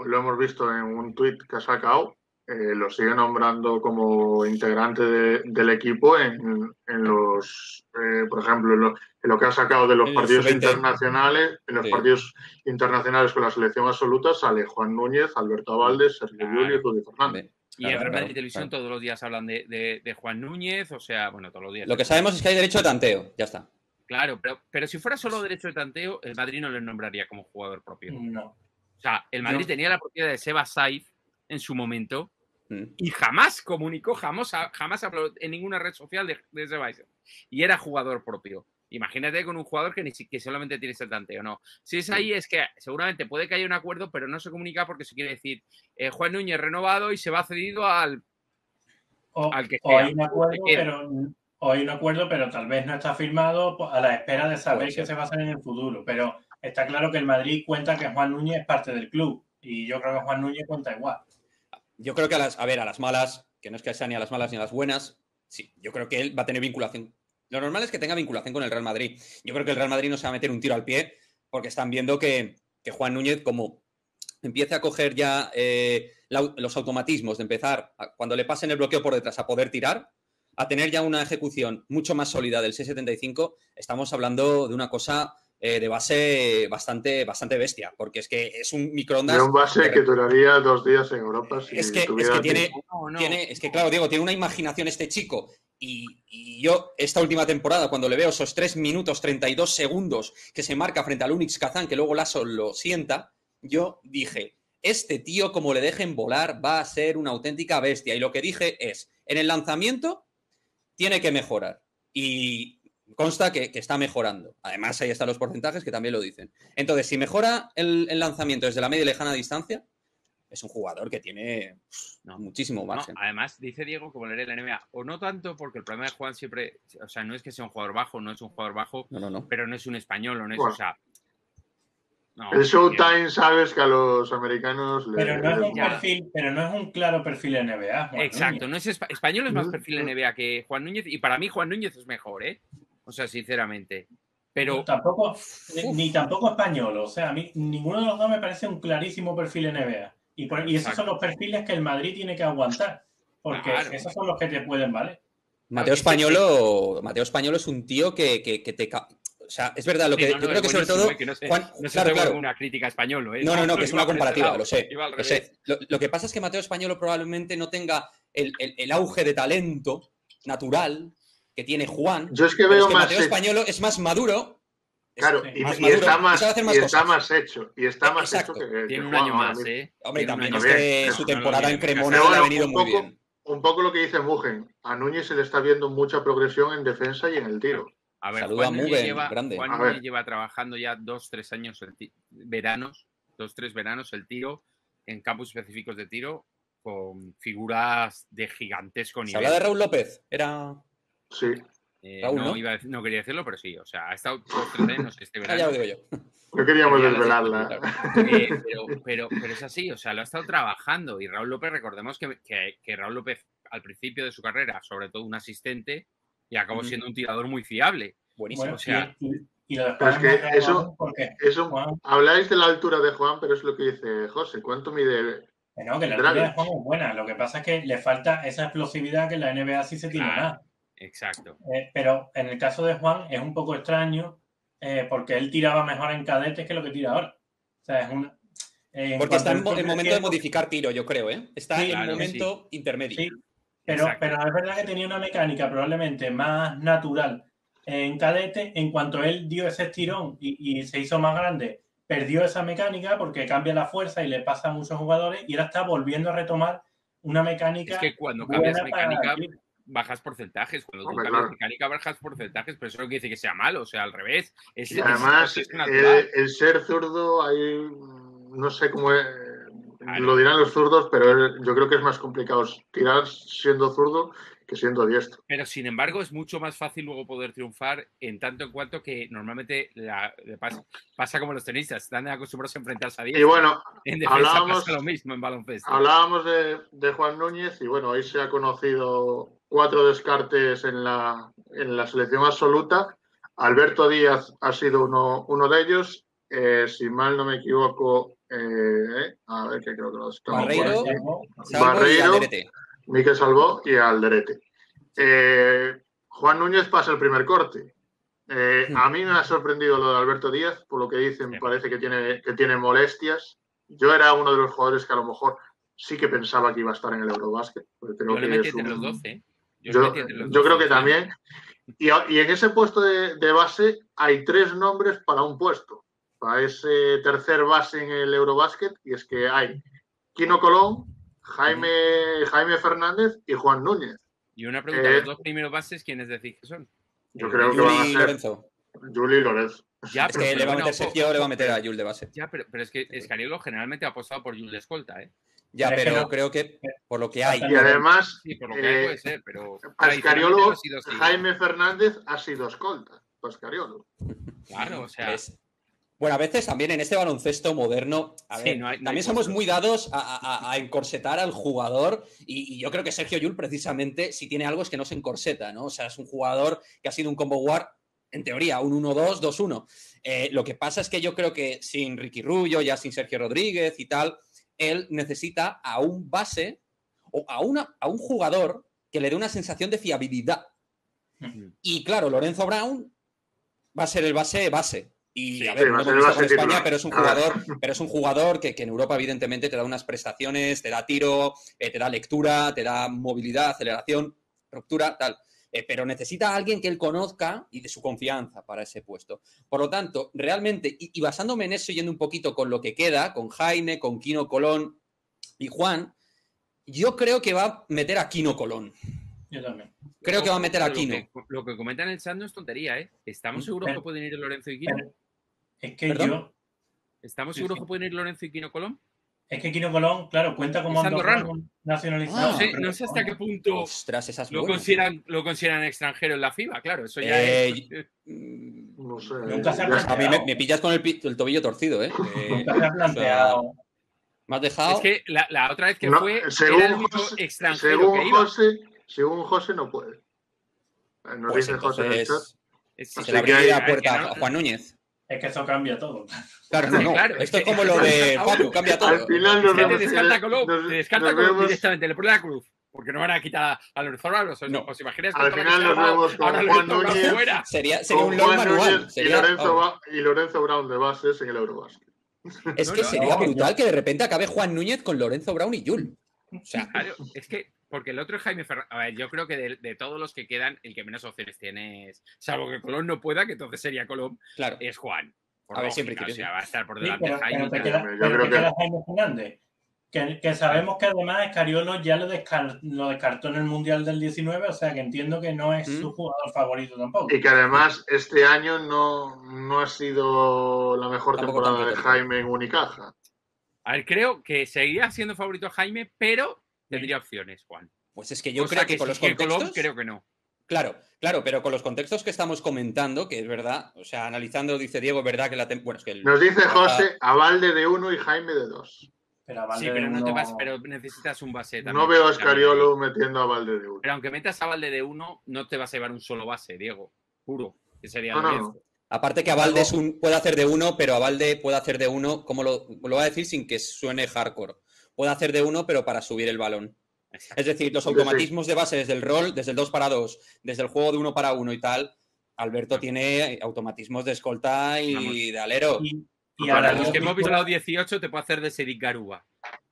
lo hemos visto en un tuit que ha sacado, lo sigue nombrando como integrante del equipo en los, por ejemplo, en lo que ha sacado de los partidos internacionales, en los partidos internacionales con la selección absoluta sale Juan Núñez, Alberto Valdes, Sergio Llull y Rudy Fernández. Y en Real Madrid Televisión todos los días hablan de Juan Núñez, o sea, bueno, todos los días. Lo que sabemos es que hay derecho de tanteo, ya está. Claro, pero si fuera solo derecho de tanteo, el Madrid no le nombraría como jugador propio. No. O sea, el Madrid tenía la propiedad de Seba Saif en su momento y jamás comunicó, jamás habló en ninguna red social de Seba Saif. Y era jugador propio. Imagínate con un jugador que solamente tiene ese tanteo, ¿no? Si es ahí, es que seguramente puede que haya un acuerdo, pero no se comunica porque se quiere decir Juan Núñez renovado y se va cedido al que sea. Hay un acuerdo, pero tal vez no está firmado a la espera de saber qué se va a hacer en el futuro. Pero está claro que el Madrid cuenta que Juan Núñez es parte del club y yo creo que Juan Núñez cuenta igual. Yo creo que a las malas, que no es que sea ni a las malas ni a las buenas, sí, yo creo que él va a tener vinculación. Lo normal es que tenga vinculación con el Real Madrid. Yo creo que el Real Madrid no se va a meter un tiro al pie porque están viendo que Juan Núñez, como empiece a coger ya los automatismos de empezar, cuando le pasen el bloqueo por detrás, a poder tirar, a tener ya una ejecución mucho más sólida del 6.75, estamos hablando de una cosa de base bastante bestia, porque es que es un microondas... De un base que duraría 2 días en Europa. Si es que claro, Diego, tiene una imaginación este chico. Y yo, esta última temporada, cuando le veo esos 3 minutos 32 segundos que se marca frente al Unix Kazán, que luego Lasso lo sienta, yo dije, este tío, como le dejen volar, va a ser una auténtica bestia. Y lo que dije es, en el lanzamiento tiene que mejorar. Y consta que está mejorando. Además, ahí están los porcentajes que también lo dicen. Entonces, si mejora el lanzamiento desde la media y lejana distancia, es un jugador que tiene muchísimo margen. No, además, dice Diego, como leeré la NBA, o no tanto, porque el problema de Juan siempre, o sea, no es que sea un jugador bajo, no es un jugador bajo, no. pero no es un español, no es, bueno, o sea... No, el Showtime, sabes que a los americanos... Pero no es un claro perfil NBA. Juan Exacto, Núñez. No es español es más perfil NBA que Juan Núñez, y para mí Juan Núñez es mejor, ¿eh? O sea, sinceramente. Pero... Ni tampoco español, o sea, a mí ninguno de los dos me parece un clarísimo perfil NBA. Y esos son los perfiles que el Madrid tiene que aguantar, porque esos son los que te pueden valer. Mateo Españolo es un tío que te... O sea, es verdad, lo que yo creo que sobre todo... Que no claro. Una crítica español, ¿eh? No, que es una comparativa, lo sé. Lo que pasa es que Mateo Españolo probablemente no tenga el auge de talento natural que tiene Juan. Yo es que veo más... Mateo Españolo es más maduro. Claro, y está más hecho. Y está más hecho que tiene un año más, ¿eh? Hombre, y también es que su temporada en Cremona le ha venido muy bien. Un poco lo que dice Mugen. A Núñez se le está viendo mucha progresión en defensa y en el tiro. A ver, Saluda Juan a Mugen, grande. Juan Núñez lleva trabajando ya 2-3 años, 2-3 veranos el tiro en campos específicos de tiro con figuras de gigantesco ¿Se nivel. habla de Raúl López? Era... Sí. Raúl, ¿no? No quería decirlo, pero sí. O sea, ha estado 2-3 años este verano. Ya lo digo yo. No queríamos Pero ya desvelarla. pero es así, o sea, lo ha estado trabajando. Y Raúl López, recordemos que Raúl López, al principio de su carrera, sobre todo un asistente, y acabó siendo un tirador muy fiable. Buenísimo. Bueno, o sea, y lo de Pero Juan es que me cae eso, mal porque eso Juan, habláis de la altura de Juan, pero es lo que dice José. ¿Cuánto mide que no, que la altura de Dragic? Juan es buena. Lo que pasa es que le falta esa explosividad que en la NBA sí se tiene Claro. más. Exacto. Pero en el caso de Juan es un poco extraño porque él tiraba mejor en cadetes que lo que tira ahora. O sea, es una. Porque está en momento de modificar tiro, yo creo, ¿eh? Está Sí, en claro, momento intermedio. Sí, pero es verdad que tenía una mecánica probablemente más natural en cadete. En cuanto él dio ese estirón y se hizo más grande, perdió esa mecánica porque cambia la fuerza y le pasa a muchos jugadores y ahora está volviendo a retomar una mecánica Es que cuando buena cambias mecánica, para... bajas porcentajes. Cuando tú Hombre, cambias claro. mecánica, bajas porcentajes, pero eso no quiere decir que sea malo, o sea, al revés. Y además, el ser zurdo, ahí no sé cómo lo dirán los zurdos, pero yo creo que es más complicado tirar siendo zurdo que siendo diestro. Pero sin embargo, es mucho más fácil luego poder triunfar en tanto en cuanto que normalmente pasa como los tenistas, están acostumbrados a enfrentarse a diestro. Y bueno, en defensa pasa lo mismo en baloncesto. Hablábamos de Juan Núñez y bueno, ahí se ha conocido 4 descartes en la selección absoluta. Alberto Díaz ha sido uno de ellos. Si mal no me equivoco, a ver, que creo que lo estamos Barreiro, Salvo y Alderete. Miquel Salvó y Alderete. Juan Núñez pasa el primer corte. A mí me ha sorprendido lo de Alberto Díaz, por lo que dicen, sí. Parece que tiene molestias. Yo era uno de los jugadores que a lo mejor sí que pensaba que iba a estar en el Eurobásquet. Yo le metí entre los 12. Yo creo que también. Y en ese puesto de base hay 3 nombres para un puesto, para ese tercer base en el Eurobásquet, y es que hay Quino Colón, Jaime Fernández y Juan Núñez. Y una pregunta, ¿los 2 primeros bases quiénes decís que son? Yo creo que van a ser Lorenzo. Juli y Lorenzo. Ya, es que le va a meter Sergio, le va a meter a Jules de base. Ya, pero es que Escariolo generalmente ha apostado por Jules de escolta, ¿eh? Ya, pero creo que por lo que hay. Y además, sí, por lo que hay puede ser, pero a Escariolo, Jaime Fernández ha sido escolta. Escariolo. Claro, o sea. Bueno, a veces también en este baloncesto moderno, también somos muy dados a encorsetar al jugador y yo creo que Sergio Llull precisamente si tiene algo es que no se encorseta, ¿no? O sea, es un jugador que ha sido un combo guard, en teoría, un 1-2, 2-1. Lo que pasa es que yo creo que sin Ricky Rubio, ya sin Sergio Rodríguez y tal, él necesita a un base o a un jugador que le dé una sensación de fiabilidad. Y claro, Lorenzo Brown va a ser el base. Y sí, a ver, no hemos visto con España, pero es un jugador que en Europa evidentemente te da unas prestaciones, te da tiro, te da lectura, te da movilidad, aceleración, ruptura, tal. Pero necesita a alguien que él conozca y de su confianza para ese puesto. Por lo tanto, realmente, y basándome en eso, yendo un poquito con lo que queda, con Jaime, con Quino Colón y Juan, yo creo que va a meter a Quino Colón. Yo también. Creo que va a meter a Quino. Lo que comentan en el chat no es tontería, ¿eh? ¿Estamos seguros que pueden ir Lorenzo y Quino? Es que ¿Estamos seguros que pueden ir Lorenzo y Quino Colón? Es que Quino Colón, claro, cuenta como andorrano nacionalizado. No sé hasta qué punto lo consideran extranjero en la FIBA, claro, eso ya es... No sé. Nunca se ha planteado. A mí me pillas con el tobillo torcido, ¿eh? Nunca se ha planteado. O sea, me has dejado... Es que la otra vez que fue, era el único extranjero que iba. Según José, no puede. Nos pues dice José en el chat. Se le abriría la puerta a Juan Núñez. Es que eso cambia todo. Claro, no. Claro, esto es como lo de Facu, cambia todo. Al final te descarta Colón directamente, le pone la cruz. Porque no van a quitar a Lorenzo Brown. ¿Os imagináis que al final nos vemos con Juan Núñez. Sería un LOL manual. Y Lorenzo Brown de bases en el Eurobásquet. Es que sería brutal que de repente acabe Juan Núñez con Lorenzo Brown y Jul. O sea, claro, es que porque el otro es Jaime Fernández. A ver, yo creo que de todos los que quedan, el que menos opciones tiene es, salvo que Colón no pueda, que entonces sería Colón, claro. Es Juan. A ver, siempre o sea, va a estar por delante de Jaime. Pero te queda Jaime Fernández. Que sabemos que además Escariolo ya lo descartó en el Mundial del 19, o sea que entiendo que no es su jugador favorito tampoco. Y que además este año no ha sido la mejor temporada de Jaime en Unicaja. A ver, creo que seguiría siendo favorito Jaime, pero tendría opciones, Juan. Pues es que yo Cosa creo que con los contextos... Colón creo que no. Claro, pero con los contextos que estamos comentando, que es verdad, o sea, analizando, dice Diego, es verdad que bueno, es que Nos dice José, Avalde de 1 y Jaime de 2. Pero necesitas un base también. No veo a Scariolo metiendo a Avalde de 1. Pero aunque metas a Avalde de 1, no te vas a llevar un solo base, Diego. Puro. Que sería no. Aparte que Avalde puede hacer de 1, pero Avalde puede hacer de 1, como lo voy a decir sin que suene hardcore. Puede hacer de 1, pero para subir el balón. Es decir, los automatismos de base desde el rol, desde el 2 para 2, desde el juego de 1 para 1 y tal, Alberto tiene automatismos de escolta y de alero. Y para los que hemos visto la 18 te puedo hacer de Sedik Garuba.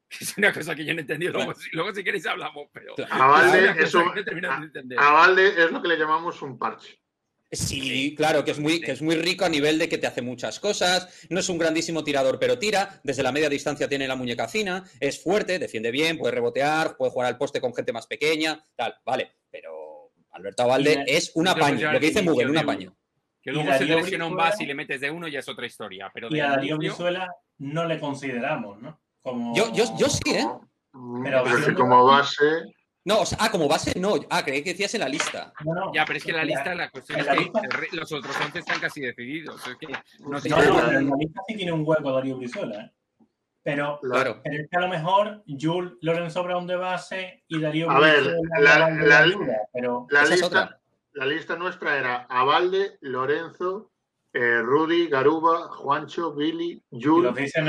Es una cosa que yo no he entendido. Luego si queréis hablamos, pero... Avalde es lo que le llamamos un parche. Sí, claro, que es muy rico a nivel de que te hace muchas cosas. No es un grandísimo tirador, pero tira. Desde la media distancia tiene la muñeca fina. Es fuerte, defiende bien, puede rebotear, puede jugar al poste con gente más pequeña. Tal, vale. Pero Alberto Avalde es un apaño. Lo que dice Mugen, un apaño. Que luego se te lesiona un base y le metes de 1 ya es otra historia. Pero y a Darío Brizuela no le consideramos, ¿no? Yo sí, ¿eh? Pero si como base... No, o sea, como base no. Creí que decías en la lista. No. Ya, pero es que la lista, la cuestión es que los otros 11 están casi decididos. Es que pero en la lista sí tiene un hueco Darío Brizuela, ¿eh? Pero es que a lo mejor Jules Lorenzo Brown de base y Darío Brizuela la lista nuestra era Avalde, Lorenzo, Rudy, Garuba, Juancho, Billy, Jules... Si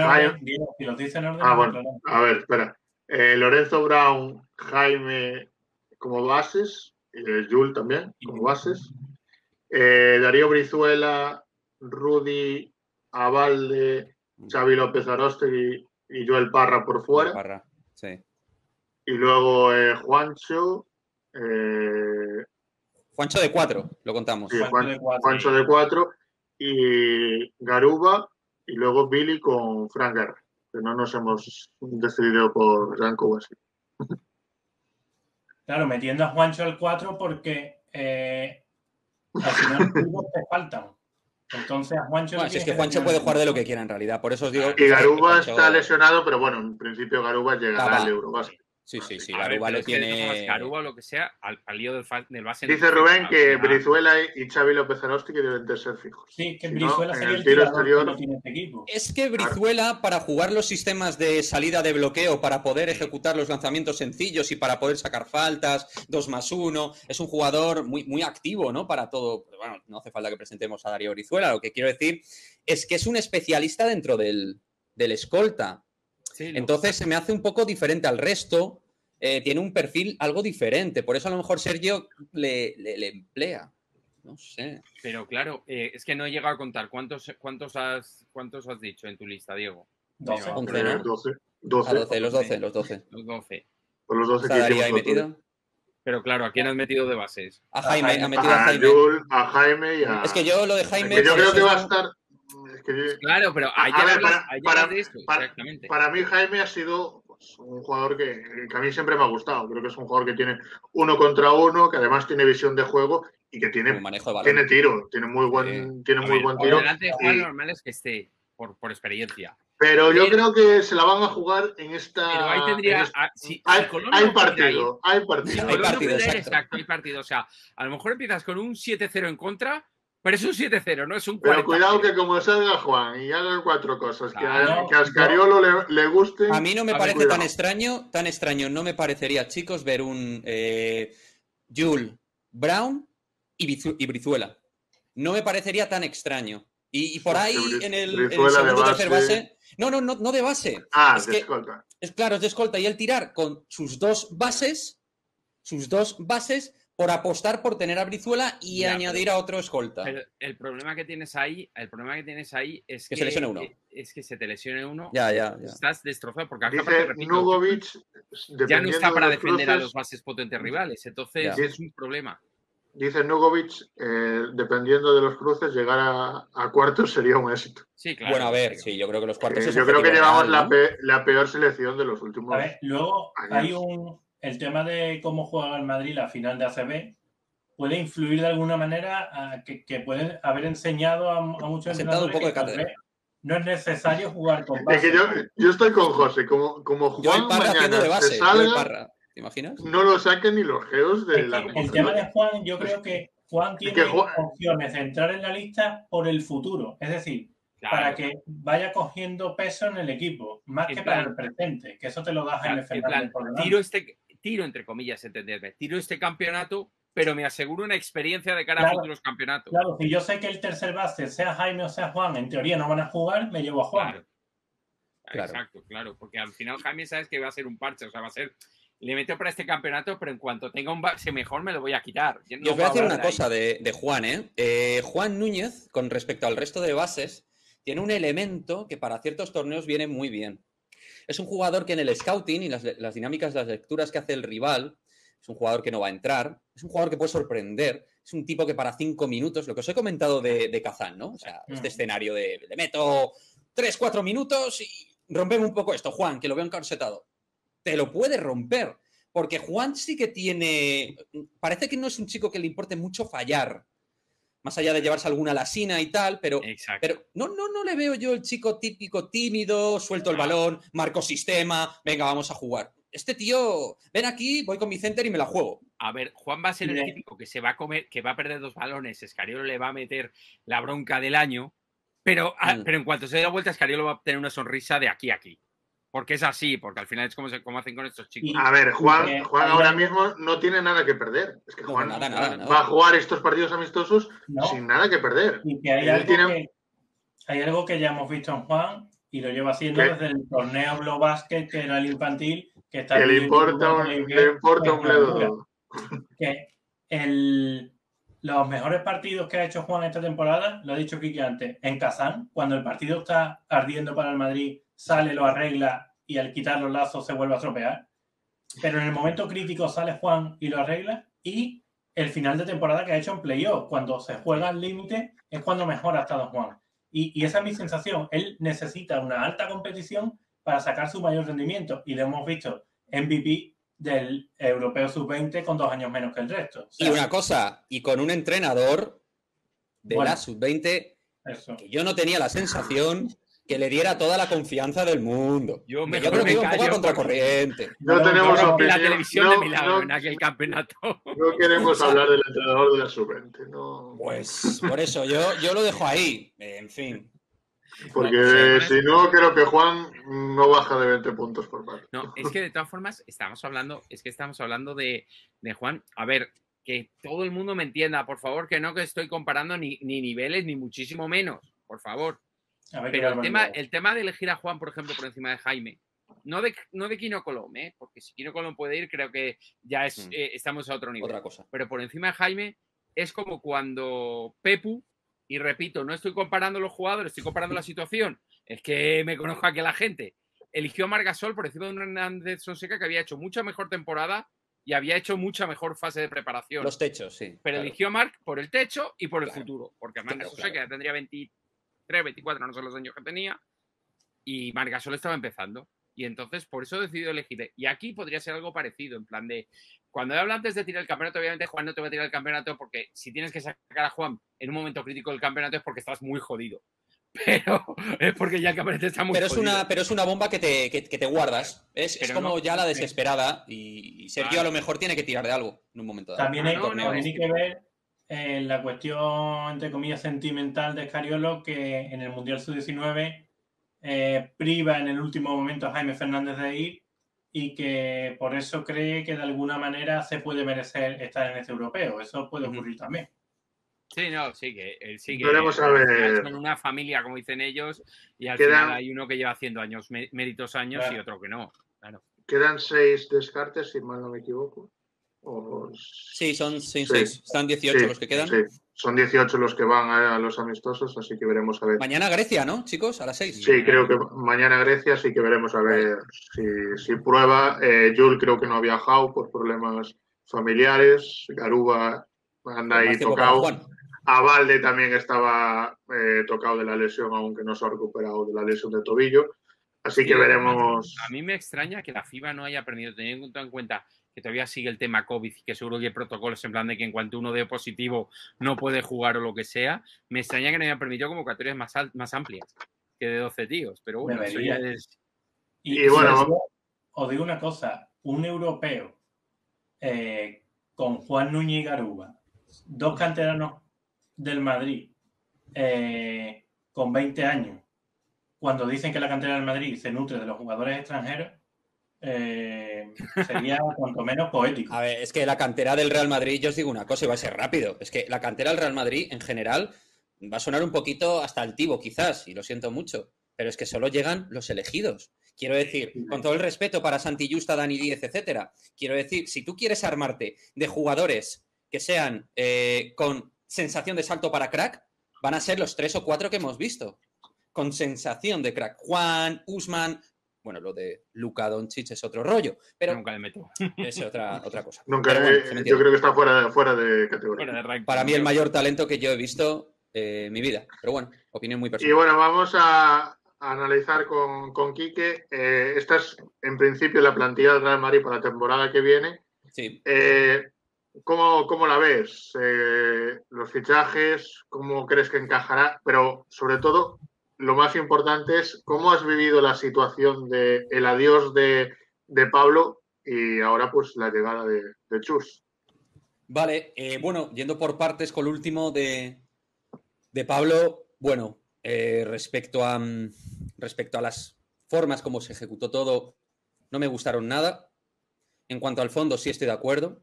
los dice en orden... bueno. A ver, espera. Lorenzo Brown, Jaime como bases, Jules también como bases, Darío Brizuela, Rudy, Avalde, Xavi López Aróstegui y Joel Parra por fuera. Parra, sí. Y luego Juancho. Juancho de 4, lo contamos. Sí, Juancho de 4 y Garuba y luego Billy con Frank Guerra. Que no nos hemos decidido por Ranco o así. Claro, metiendo a Juancho al 4 porque al final te faltan. Entonces a Juancho... Bueno, si es que Juancho puede jugar de lo que quiera en realidad, por eso os digo... Y Garuba está lesionado, pero bueno, en principio Garuba llegará al Eurobasket. Sí, Garuba lo tiene... Garuba o lo que sea, al lío del base... Dice Rubén que Brizuela y Xavi López Aróstegui deben de ser fijos. Sí, que Brizuela sería el tiro exterior... que tiene este equipo. Es que Brizuela, para jugar los sistemas de salida de bloqueo, para poder ejecutar los lanzamientos sencillos y para poder sacar faltas, 2+1, es un jugador muy, muy activo, ¿no? Para todo. Bueno, no hace falta que presentemos a Darío Brizuela. Lo que quiero decir es que es un especialista dentro del escolta. Sí, entonces se me hace un poco diferente al resto, tiene un perfil algo diferente, por eso a lo mejor Sergio le emplea, no sé. Pero claro, es que no he llegado a contar, ¿cuántos has dicho en tu lista, Diego? 12, 11, ¿no? 12. Los 12. Por los 12 que Darío ahí metido. Pero claro, ¿a quién has metido de bases? A Jaime, ha metido a Jaime. A Jaime y a... Es que yo lo de Jaime... Yo creo que va a estar... Claro, pero para mí Jaime ha sido un jugador que a mí siempre me ha gustado. Creo que es un jugador que tiene 1 contra 1, que además tiene visión de juego y que tiene tiro, tiene muy buen tiro. Delante de Juan normal es que esté por experiencia. Pero yo creo que se la van a jugar en esta... Pero ahí tendría... Hay partido. Hay partido. O sea, a lo mejor empiezas con un 7-0 en contra... Pero es un 7-0, no es un 40. Pero cuidado que como salga Juan y haga 4 cosas que a Scariolo le guste... A mí no me parece tan extraño no me parecería, chicos, ver un Jules, Brown y Brizuela. No me parecería tan extraño. Y por ahí en el segundo o tercer base... No de base. De escolta. Claro, es de escolta. Y el tirar con sus dos bases... por apostar por tener a Brizuela y añadir a otro escolta. Pero el problema que tienes ahí es que se lesione uno. Es que se te lesione uno. Ya. Estás destrozado porque dice Nugovic ya no está para defender a los bases potentes rivales. Entonces es un problema. Dice Nugovic, dependiendo de los cruces, llegar a cuartos sería un éxito. Sí, claro. Bueno, a ver, sí, yo creo que los cuartos yo creo que llevamos la peor selección de los últimos años. Luego hay el tema de cómo juega el Madrid la final de ACB puede influir de alguna manera a que pueden haber enseñado a muchos entrenadores un poco de cátedra. No es necesario jugar con base. Es que yo estoy con José, como Juan mañana de base, se salga, ¿Te imaginas? No lo saquen ni los geos de la el tema de Juan, yo creo que Juan tiene opciones de entrar en la lista por el futuro. Es decir, para que vaya cogiendo peso en el equipo, más que para el presente, que eso te lo da Jaime Fernández por delante. Tiro entre comillas, entenderme. Tiro este campeonato, pero me aseguro una experiencia de cara a futuros campeonatos. Claro, si yo sé que el tercer base, sea Jaime o sea Juan, en teoría no van a jugar, me llevo a Juan. Claro. Exacto, claro, porque al final Jaime sabes que va a ser un parche, o sea, va a ser... Le meto para este campeonato, pero en cuanto tenga un base mejor me lo voy a quitar. Yo os voy a decir una cosa de Juan, Juan Núñez, con respecto al resto de bases, tiene un elemento que para ciertos torneos viene muy bien. Es un jugador que en el scouting y las dinámicas, las lecturas que hace el rival, es un jugador que no va a entrar, es un jugador que puede sorprender, es un tipo que para 5 minutos, lo que os he comentado de Kazán, ¿no? O sea, este escenario de le meto 3-4 minutos y rompemos un poco esto, Juan, que lo veo encorsetado. Te lo puede romper, porque Juan sí que tiene... Parece que no es un chico que le importe mucho fallar, más allá de llevarse alguna lasina y tal, pero no le veo yo el chico típico tímido, suelto el balón, marco sistema, venga, vamos a jugar. Este tío, ven aquí, voy con mi center y me la juego. A ver, Juan va a ser el típico que se va a comer, que va a perder 2 balones, Escariolo le va a meter la bronca del año, pero en cuanto se dé la vuelta, Escariolo va a tener una sonrisa de aquí a aquí. Porque es así, porque al final es como hacen con estos chicos. A ver, Juan ahora mismo no tiene nada que perder. Es que Juan nada. Va a jugar estos partidos amistosos sin nada que perder. Y que hay algo que ya hemos visto en Juan y lo lleva haciendo desde el torneo Blow Basket, que era el infantil, que está... Que le importa un bledo. Que los mejores partidos que ha hecho Juan esta temporada, lo ha dicho Quique antes, en Kazán, cuando el partido está ardiendo para el Madrid, sale, lo arregla y al quitar los lazos se vuelve a estropear. Pero en el momento crítico sale Juan y lo arregla. Y el final de temporada que ha hecho en playoff, cuando se juega al límite, es cuando mejor ha estado Juan. Y esa es mi sensación. Él necesita una alta competición para sacar su mayor rendimiento. Y lo hemos visto MVP del Europeo Sub-20 con 2 años menos que el resto. O sea, y una cosa, y con un entrenador de la Sub-20 que yo no tenía la sensación que le diera toda la confianza del mundo. Yo creo que iba un poco a contracorriente. No tenemos opinión. La televisión de Milagro en aquel campeonato. No queremos hablar del entrenador de la Sub-20. No. Pues por eso, yo lo dejo ahí. En fin. Porque si no, creo que Juan no baja de 20 puntos por partido. No, es que de todas formas estamos hablando de Juan. A ver, que todo el mundo me entienda, por favor, que no que estoy comparando ni niveles, ni muchísimo menos, por favor. Pero el tema de elegir a Juan, por ejemplo, por encima de Jaime, no de Quino Colom, porque si Quino Colom puede ir, creo que ya estamos a otro nivel. Otra cosa. Pero por encima de Jaime es como cuando Pepu, y repito, no estoy comparando los jugadores, estoy comparando la situación, es que me conozco aquí a la gente, eligió a Marc Gasol por encima de un Hernández Fonseca que había hecho mucha mejor temporada y había hecho mucha mejor fase de preparación. Los techos, sí. Pero eligió a Marc por el techo y por el futuro, porque Marc Gasol ya tendría 23, 24, no sé los años que tenía, y Marc Gasol estaba empezando. Y entonces, por eso he decidido elegir. Y aquí podría ser algo parecido, en plan de... Cuando he hablado antes de tirar el campeonato, obviamente Juan no te va a tirar el campeonato porque si tienes que sacar a Juan en un momento crítico del campeonato es porque estás muy jodido. Pero es porque ya el campeonato está muy jodido. Pero es una bomba que te guardas. Es como no, ya la desesperada y Sergio a lo mejor tiene que tirar de algo en un momento dado. También hay que ver la cuestión, entre comillas, sentimental de Escariolo, que en el Mundial Sub-19 priva en el último momento a Jaime Fernández de ir y que por eso cree que de alguna manera se puede merecer estar en este europeo. Eso puede ocurrir también. Sí, no, sí que él sigue. Veremos a ver. En una familia, como dicen ellos, y al final hay uno que lleva haciendo años, méritos años, claro, y otro que no. Claro. Quedan 6 descartes, si mal no me equivoco. Sí, son 6. Están 18 los que quedan. Sí. Son 18 los que van a los amistosos, así que veremos a ver. Mañana Grecia, ¿no, chicos? A las 6. Sí, creo que mañana Grecia, así que veremos a ver si prueba. Jules creo que no ha viajado por problemas familiares. Garuba anda ahí tocado. A Valde también estaba tocado de la lesión, aunque no se ha recuperado de la lesión de tobillo. Así que veremos. A mí me extraña que la FIBA no haya aprendido, teniendo en cuenta que todavía sigue el tema COVID, que seguro que hay protocolos en plan de que en cuanto uno dé positivo no puede jugar o lo que sea. Me extraña que no hayan permitido convocatorias más amplias que de 12 tíos, pero bueno, eso ya es... Y bueno, os digo una cosa, un europeo con Juan Núñez y Garuba, dos canteranos del Madrid con 20 años, cuando dicen que la cantera del Madrid se nutre de los jugadores extranjeros, sería cuanto menos poético. A ver, es que la cantera del Real Madrid, yo os digo una cosa y va a ser rápido, es que la cantera del Real Madrid en general va a sonar un poquito hasta altivo quizás, y lo siento mucho, pero es que solo llegan los elegidos. Quiero decir, con todo el respeto para Santi Justa, Dani Díez, etcétera, quiero decir, si tú quieres armarte de jugadores que sean con sensación de salto para crack, van a ser los 3 o 4 que hemos visto. Con sensación de crack. Juan, Usman. Bueno, lo de Luka Doncic es otro rollo. Pero nunca le meto. Es otra cosa. Nunca, bueno, yo creo que está fuera de categoría. Fuera de ranking. Para mí el mayor talento que yo he visto en mi vida. Pero bueno, opinión muy personal. Y bueno, vamos a analizar con Quique. Esta es, en principio, la plantilla del Real Madrid para la temporada que viene. Sí. ¿Cómo la ves? Los fichajes, ¿cómo crees que encajará? Pero, sobre todo, lo más importante es cómo has vivido la situación del adiós de Pablo y ahora, pues, la llegada de Chus. Vale, bueno, yendo por partes con el último de Pablo, bueno, respecto a las formas como se ejecutó todo, no me gustaron nada. En cuanto al fondo, sí estoy de acuerdo,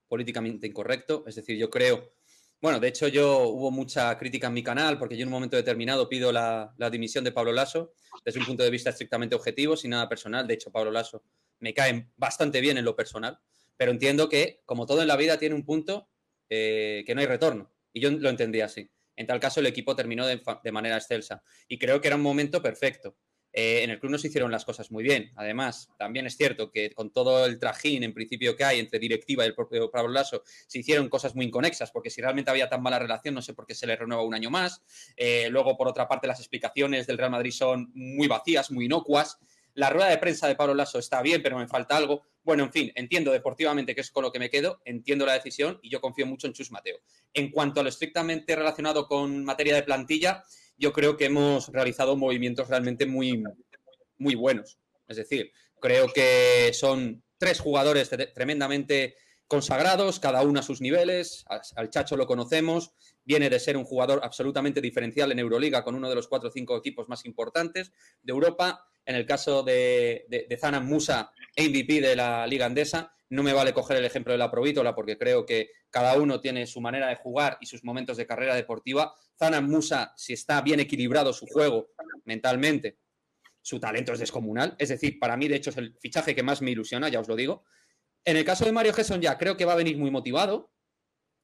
políticamente incorrecto, es decir, yo creo, bueno, de hecho hubo mucha crítica en mi canal porque yo en un momento determinado pido la dimisión de Pablo Lasso desde un punto de vista estrictamente objetivo, sin nada personal. De hecho, Pablo Lasso me cae bastante bien en lo personal, pero entiendo que, como todo en la vida, tiene un punto que no hay retorno, y yo lo entendí así. En tal caso, el equipo terminó de manera excelsa y creo que era un momento perfecto. En el club no se hicieron las cosas muy bien. Además, también es cierto que con todo el trajín, en principio, que hay entre directiva y el propio Pablo Lasso, se hicieron cosas muy inconexas, porque si realmente había tan mala relación, no sé por qué se le renueva un año más. Luego, por otra parte, las explicaciones del Real Madrid son muy vacías, muy inocuas. La rueda de prensa de Pablo Lasso está bien, pero me falta algo. Bueno, en fin, entiendo deportivamente que es con lo que me quedo, entiendo la decisión y yo confío mucho en Chus Mateo. En cuanto a lo estrictamente relacionado con materia de plantilla, yo creo que hemos realizado movimientos realmente muy, muy buenos. Es decir, creo que son 3 jugadores tremendamente consagrados, cada uno a sus niveles. Al Chacho lo conocemos, viene de ser un jugador absolutamente diferencial en Euroliga con uno de los 4 o 5 equipos más importantes de Europa. En el caso de Zanan Musa, MVP de la Liga Andesa, no me vale coger el ejemplo de la Provítola porque creo que cada uno tiene su manera de jugar y sus momentos de carrera deportiva. Zanan Musa, si está bien equilibrado su juego mentalmente, su talento es descomunal. Es decir, para mí, de hecho, es el fichaje que más me ilusiona, ya os lo digo. En el caso de Mario Gesson, ya creo que va a venir muy motivado.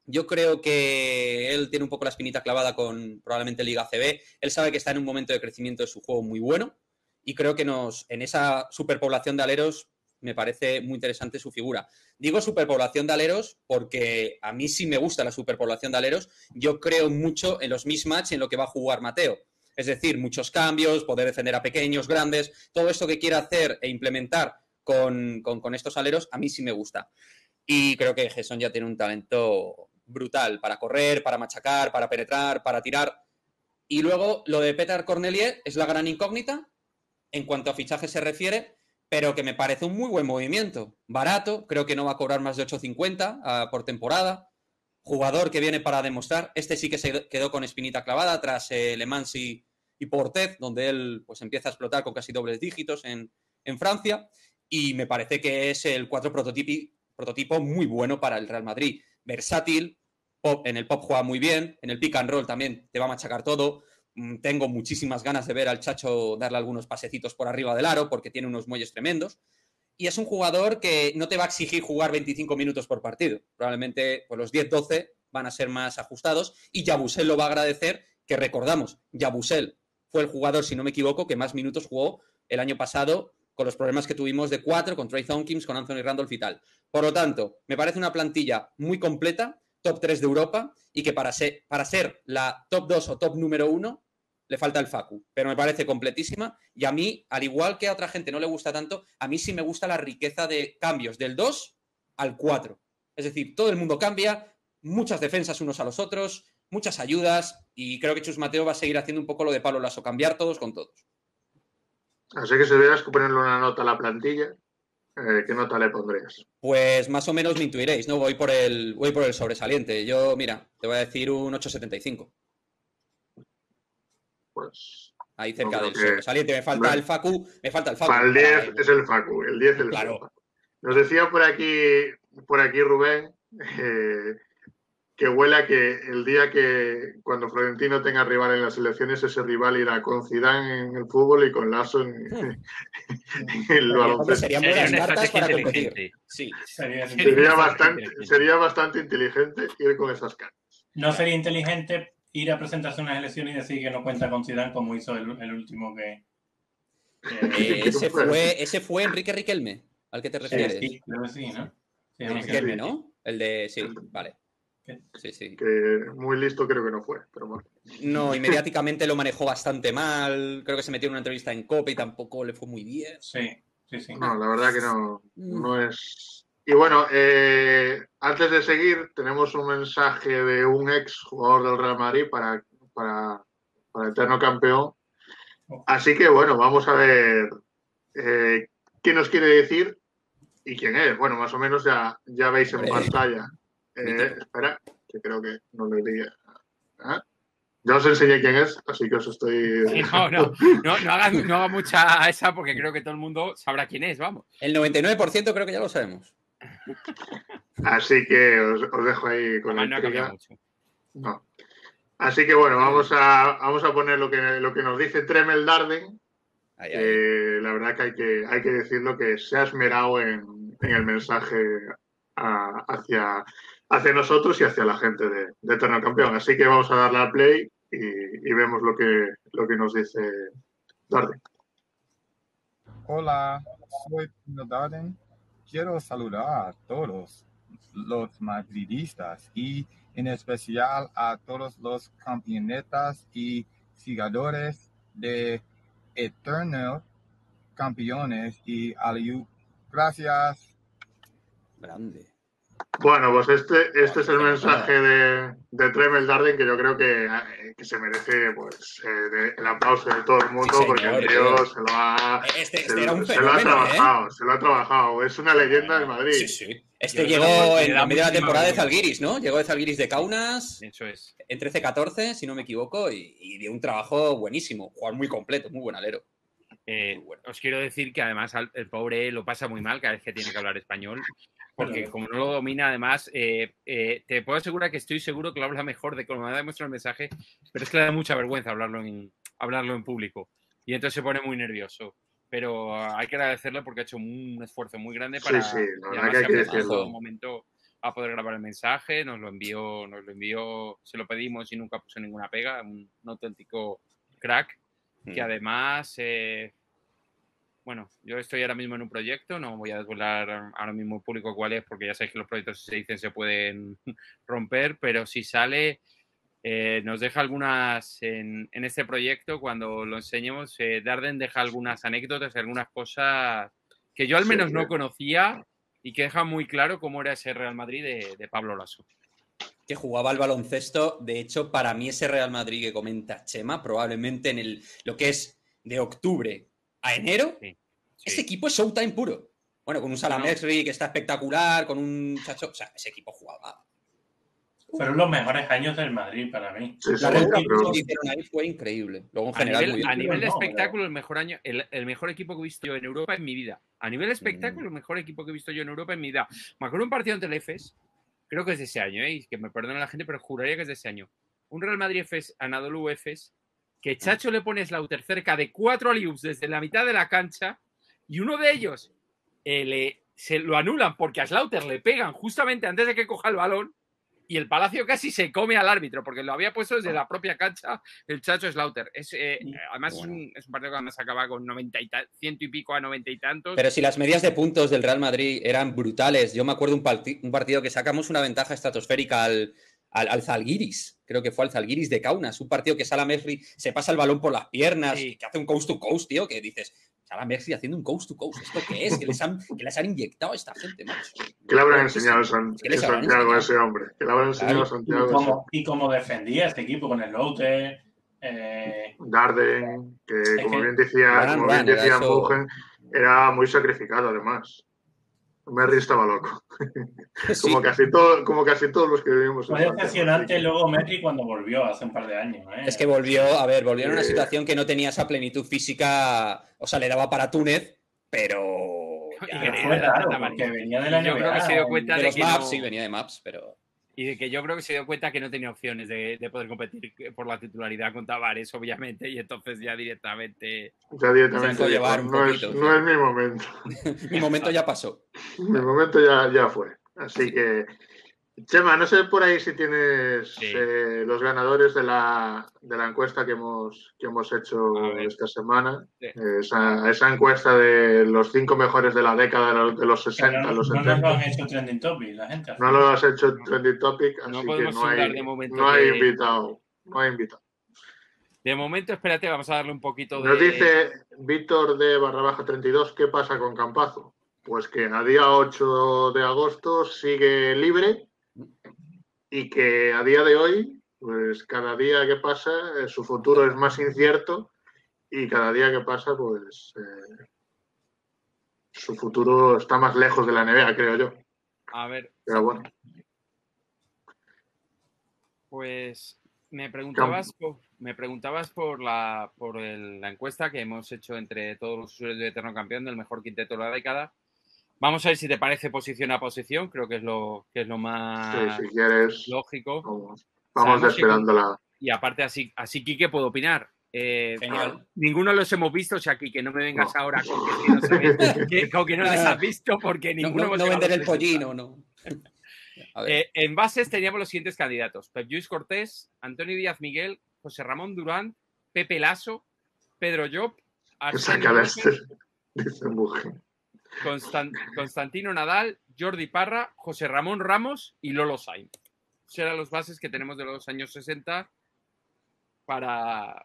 Yo creo que él tiene un poco la espinita clavada con probablemente Liga CB. Él sabe que está en un momento de crecimiento de su juego muy bueno y creo que en esa superpoblación de aleros me parece muy interesante su figura. Digo superpoblación de aleros porque a mí sí me gusta la superpoblación de aleros. Yo creo mucho en los mismatch en lo que va a jugar Mateo. Es decir, muchos cambios, poder defender a pequeños, grandes, todo esto que quiera hacer e implementar con estos aleros, a mí sí me gusta. Y creo que Gesson ya tiene un talento brutal para correr, para machacar, para penetrar, para tirar. Y luego lo de Petar Cornelier es la gran incógnita en cuanto a fichaje se refiere, pero que me parece un muy buen movimiento. Barato, creo que no va a cobrar más de 8,50 por temporada. Jugador que viene para demostrar. Este sí que se quedó con espinita clavada tras Le Mans y Portet, donde él pues empieza a explotar con casi dobles dígitos en Francia. Y me parece que es el 4 prototipo muy bueno para el Real Madrid. Versátil, en el pop juega muy bien, en el pick and roll también te va a machacar todo. Tengo muchísimas ganas de ver al Chacho darle algunos pasecitos por arriba del aro porque tiene unos muelles tremendos. Y es un jugador que no te va a exigir jugar 25 minutos por partido. Probablemente pues, los 10-12 van a ser más ajustados y Yabusel lo va a agradecer, que recordamos, Yabusel fue el jugador, si no me equivoco, que más minutos jugó el año pasado con los problemas que tuvimos de 4, con Trey Thompkins, con Anthony Randolph y tal. Por lo tanto, me parece una plantilla muy completa, top 3 de Europa, y que para ser la top 2 o top número 1 le falta el Facu, pero me parece completísima y a mí, al igual que a otra gente no le gusta tanto, a mí sí me gusta la riqueza de cambios del 2 al 4. Es decir, todo el mundo cambia, muchas defensas unos a los otros, muchas ayudas y creo que Chus Mateo va a seguir haciendo un poco lo de Pablo Lasso, cambiar todos con todos. Así que si tuvieras que ponerle una nota a la plantilla, ¿Qué nota le pondrías? Pues más o menos me intuiréis, ¿no? Voy por el sobresaliente. Yo, mira, te voy a decir un 8,75. Pues Ahí cerca no del creo que... sobresaliente. Me falta el Facu. Me falta el Facu. Para el 10 es el Facu. El 10 es el Claro. Facu. Nos decía por aquí Rubén, que huela que el día que cuando Florentino tenga rival en las elecciones, ese rival irá con Zidane en el fútbol y con Lasso en el baloncesto. Serían Sería buenas una cartas estrategia para inteligente. competir. Sí. Sería bastante inteligente ir con esas cartas. No sería inteligente ir a presentarse unas elecciones y decir que no cuenta con Zidane como hizo el último que... Ese fue Enrique Riquelme, al que te refieres. Sí, creo que sí, ¿no? Sí, Riquelme, ¿no? El de... Sí, vale. Sí. Que muy listo creo que no fue, pero bueno. No, y mediáticamente lo manejó bastante mal. Creo que se metió en una entrevista en COPE y tampoco le fue muy bien. Sí. No, la verdad que no es... Y bueno, antes de seguir, tenemos un mensaje de un ex jugador del Real Madrid para eterno campeón. Así que bueno, vamos a ver qué nos quiere decir y quién es. Bueno, más o menos ya veis en pantalla. Espera, que creo que no le diga. Ya os enseñé quién es, así que os estoy... No haga mucha esa porque creo que todo el mundo sabrá quién es, vamos. El 99% creo que ya lo sabemos. Así que os dejo ahí con la intriga. Mucho. No. Así que bueno, vamos a poner lo que nos dice Tremel Darden. La verdad que hay que decirlo, que se ha esmerado en el mensaje hacia nosotros y hacia la gente de Eterno Campeón. Así que vamos a darle a play y vemos lo que nos dice Darden. Hola, soy Tremel Darden. Quiero saludar a todos los madridistas y en especial a todos los campeonetas y seguidores de Eterno Campeones y Aliu. Gracias. Grande. Bueno, pues este es el mensaje de Tremel Darden, que yo creo que se merece pues el aplauso de todo el mundo, sí, porque el tío se lo ha trabajado. Es una leyenda del Madrid. Sí. Llegó en la media de la temporada de Zalgiris, ¿no? Llegó de Zalgiris de Kaunas. Eso es. En 13-14, si no me equivoco, y dio un trabajo buenísimo. Jugar muy completo, muy buen alero. Bueno, os quiero decir que además el pobre lo pasa muy mal cada vez que tiene que hablar español, porque como no lo domina, además, te puedo asegurar que estoy seguro que lo habla mejor de cómo me ha demostrado el mensaje, pero es que le da mucha vergüenza hablarlo en público y entonces se pone muy nervioso. Pero hay que agradecerle porque ha hecho un esfuerzo muy grande para en un momento a poder grabar el mensaje. Nos lo envió, se lo pedimos y nunca puso ninguna pega, un auténtico crack, que además... Bueno, yo estoy ahora mismo en un proyecto, no voy a desvelar ahora mismo en público cuál es, porque ya sabéis que los proyectos, si se dicen, se pueden romper, pero si sale, nos deja algunas en este proyecto, cuando lo enseñemos, Darden deja algunas anécdotas, algunas cosas que yo al menos no conocía y que deja muy claro cómo era ese Real Madrid de Pablo Lasso. Que jugaba al baloncesto. De hecho, para mí ese Real Madrid que comenta Chema, probablemente en lo que es de octubre a enero, ese equipo es Showtime puro. Bueno, con un Salamesri que está espectacular, con un Chacho... O sea, ese equipo jugaba. Fueron los mejores años del Madrid para mí. La regulación que hicieron ahí fue increíble. Luego, en general, a nivel de espectáculo, el mejor equipo que he visto yo en Europa en mi vida. A nivel de espectáculo, el mejor equipo que he visto yo en Europa en mi vida. Me acuerdo un partido ante el EFES, creo que es de ese año, que me perdone la gente, pero juraría que es de ese año. Un Real Madrid EFES, Anadolu EFES, que Chacho le pone Slaughter cerca de 4 alley-oops desde la mitad de la cancha y uno de ellos se lo anulan porque a Slaughter le pegan justamente antes de que coja el balón y el Palacio casi se come al árbitro porque lo había puesto desde la propia cancha el Chacho Slaughter. Además es un partido que además acaba con 100 y pico a 90 y tantos. Pero si las medias de puntos del Real Madrid eran brutales, yo me acuerdo un partido que sacamos una ventaja estratosférica al Zalgiris, creo que fue al Zalgiris de Kaunas, un partido que Salamesri se pasa el balón por las piernas, que hace un coast to coast, tío, que dices, Salamesri haciendo un coast to coast, ¿esto qué es? Que les han inyectado a esta gente, macho. ¿Qué le habrán enseñado a Santiago a ese hombre? ¿Qué le habrán enseñado a Santiago? Y cómo defendía este equipo con el Lotte. Darden, que como bien decía Mugen, era muy sacrificado además. Merri estaba loco. Sí. Como casi todos los que vivimos en Fue Santiago, decepcionante así que- luego Merri cuando volvió hace un par de años. Es que volvió en una situación que no tenía esa plenitud física, o sea, le daba para Túnez, pero ya, Pero fue raro, porque venía de la Yo creo que se dio cuenta de de los que maps, no, sí, venía de maps, pero y de que yo creo que se dio cuenta que no tenía opciones de poder competir por la titularidad con Tavares, obviamente, y entonces ya directamente... Ya directamente Se dejó dijo, llevar un no poquito, es mi momento. mi momento ya pasó. Mi momento ya fue. Así que, Chema, no sé por ahí si tienes Sí. los ganadores de la encuesta que hemos hecho A ver. esta semana. Sí. Esa encuesta de los 5 mejores de la década de los 60 a los no 70. nos lo han hecho trending topic, la gente. No lo has hecho trending topic, No así que podemos no fundar hay, de momento no hay que- invitado. No hay invitado. De momento, espérate, vamos a darle un poquito Nos de... dice Víctor de _32, ¿qué pasa con Campazo? Pues que a día 8 de agosto sigue libre y que a día de hoy, pues cada día que pasa, su futuro es más incierto y cada día que pasa, pues su futuro está más lejos de la NBA, creo yo. A ver, Pero bueno, pues me preguntabas por la encuesta que hemos hecho entre todos los usuarios de Eterno Campeón del mejor quinteto de la década. Vamos a ver si te parece posición a posición, creo que es lo más sí, si quieres, lógico. vamos Sabemos desvelándola. Y aparte, así Quique puedo opinar. Genial. Ninguno los hemos visto, o sea, Quique, no me vengas No. ahora con que no sabes, con que no les has visto, porque ninguno hemos No llegado vender a el los pollino, no. A ver. En bases teníamos los siguientes candidatos: Pep Lluís Cortés, Antonio Díaz Miguel, José Ramón Durán, Pepe Lasso, Pedro Llop, Arsenio Sácala López, dice mujer. Constantino Nadal, Jordi Parra, José Ramón Ramos y Lolo Sainz. Esos eran los bases que tenemos de los años 60 para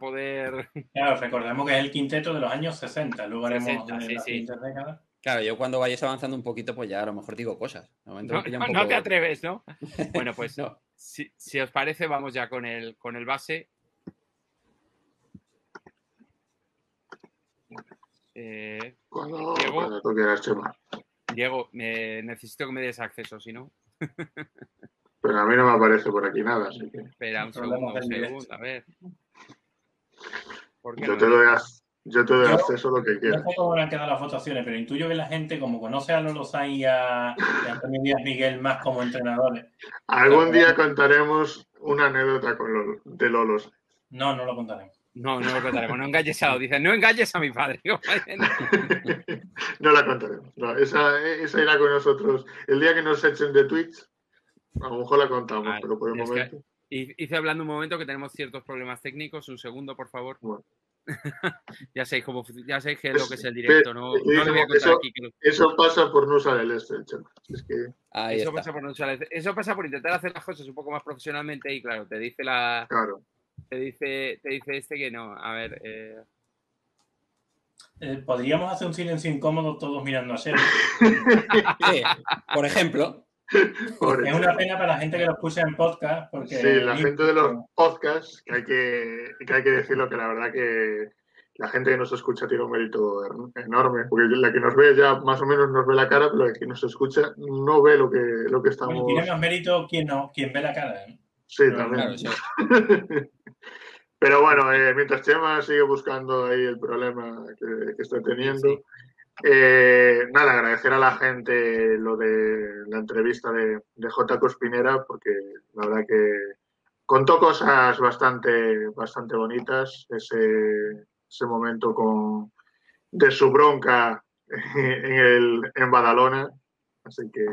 poder... Claro, recordemos que es el quinteto de los años 60. Luego haremos 60, sí, las sí. siguientes décadas. Claro, yo cuando vayáis avanzando un poquito, pues ya a lo mejor digo cosas. De momento me pilla un No poco- te atreves, ¿no? Bueno, pues No. si os parece, vamos ya con el base. Cuando tú quieras, Chema. Diego, necesito que me des acceso, si no. Pero a mí no me aparece por aquí nada, así que Espera un Problemas del segundo, directo. a ver. ¿Por qué yo no te me doy, deja? yo te doy Yo- acceso a lo que No quieras. sé cómo han quedado las votaciones, pero intuyo que la gente, como conoce a Lolo Sainz y a Antonio Díaz Miguel más como entrenadores, Algún día contaremos una anécdota de Lolos. no lo contaremos. No lo contaremos. No engañes a Dicen, no engañes a mi padre. No la contaremos. No, esa irá con nosotros. El día que nos echen de Twitch, a lo mejor la contamos, Vale, pero por el es que- momento. Hice hablando un momento que tenemos ciertos problemas técnicos. Un segundo, por favor. Bueno. Ya sé qué es lo que es el directo. No le voy a contar Eso- aquí. Eso pasa por no usar el Chema. Es que, Ahí Eso está. pasa por no usar eso pasa por intentar hacer las cosas un poco más profesionalmente y claro, te dice claro. te dice este que no. A ver, Podríamos hacer un silencio incómodo todos mirando a Sergio. Sí, por ejemplo. Pobre Es una Chema. pena para la gente que lo escucha en podcast, porque Sí, la gente de los podcasts, que hay que decirlo, que la verdad que la gente que nos escucha tiene un mérito enorme, porque la que nos ve ya más o menos nos ve la cara, pero la que nos escucha no ve lo que estamos... Bueno, tiene más mérito quien ve la cara, ¿eh? Sí, Pero, también. Claro, sí. Pero bueno, mientras Chema sigue buscando ahí el problema que está teniendo, Sí. nada, agradecer a la gente lo de la entrevista de J. Cospinera, porque la verdad que contó cosas bastante bonitas, ese momento de su bronca en Badalona. Así que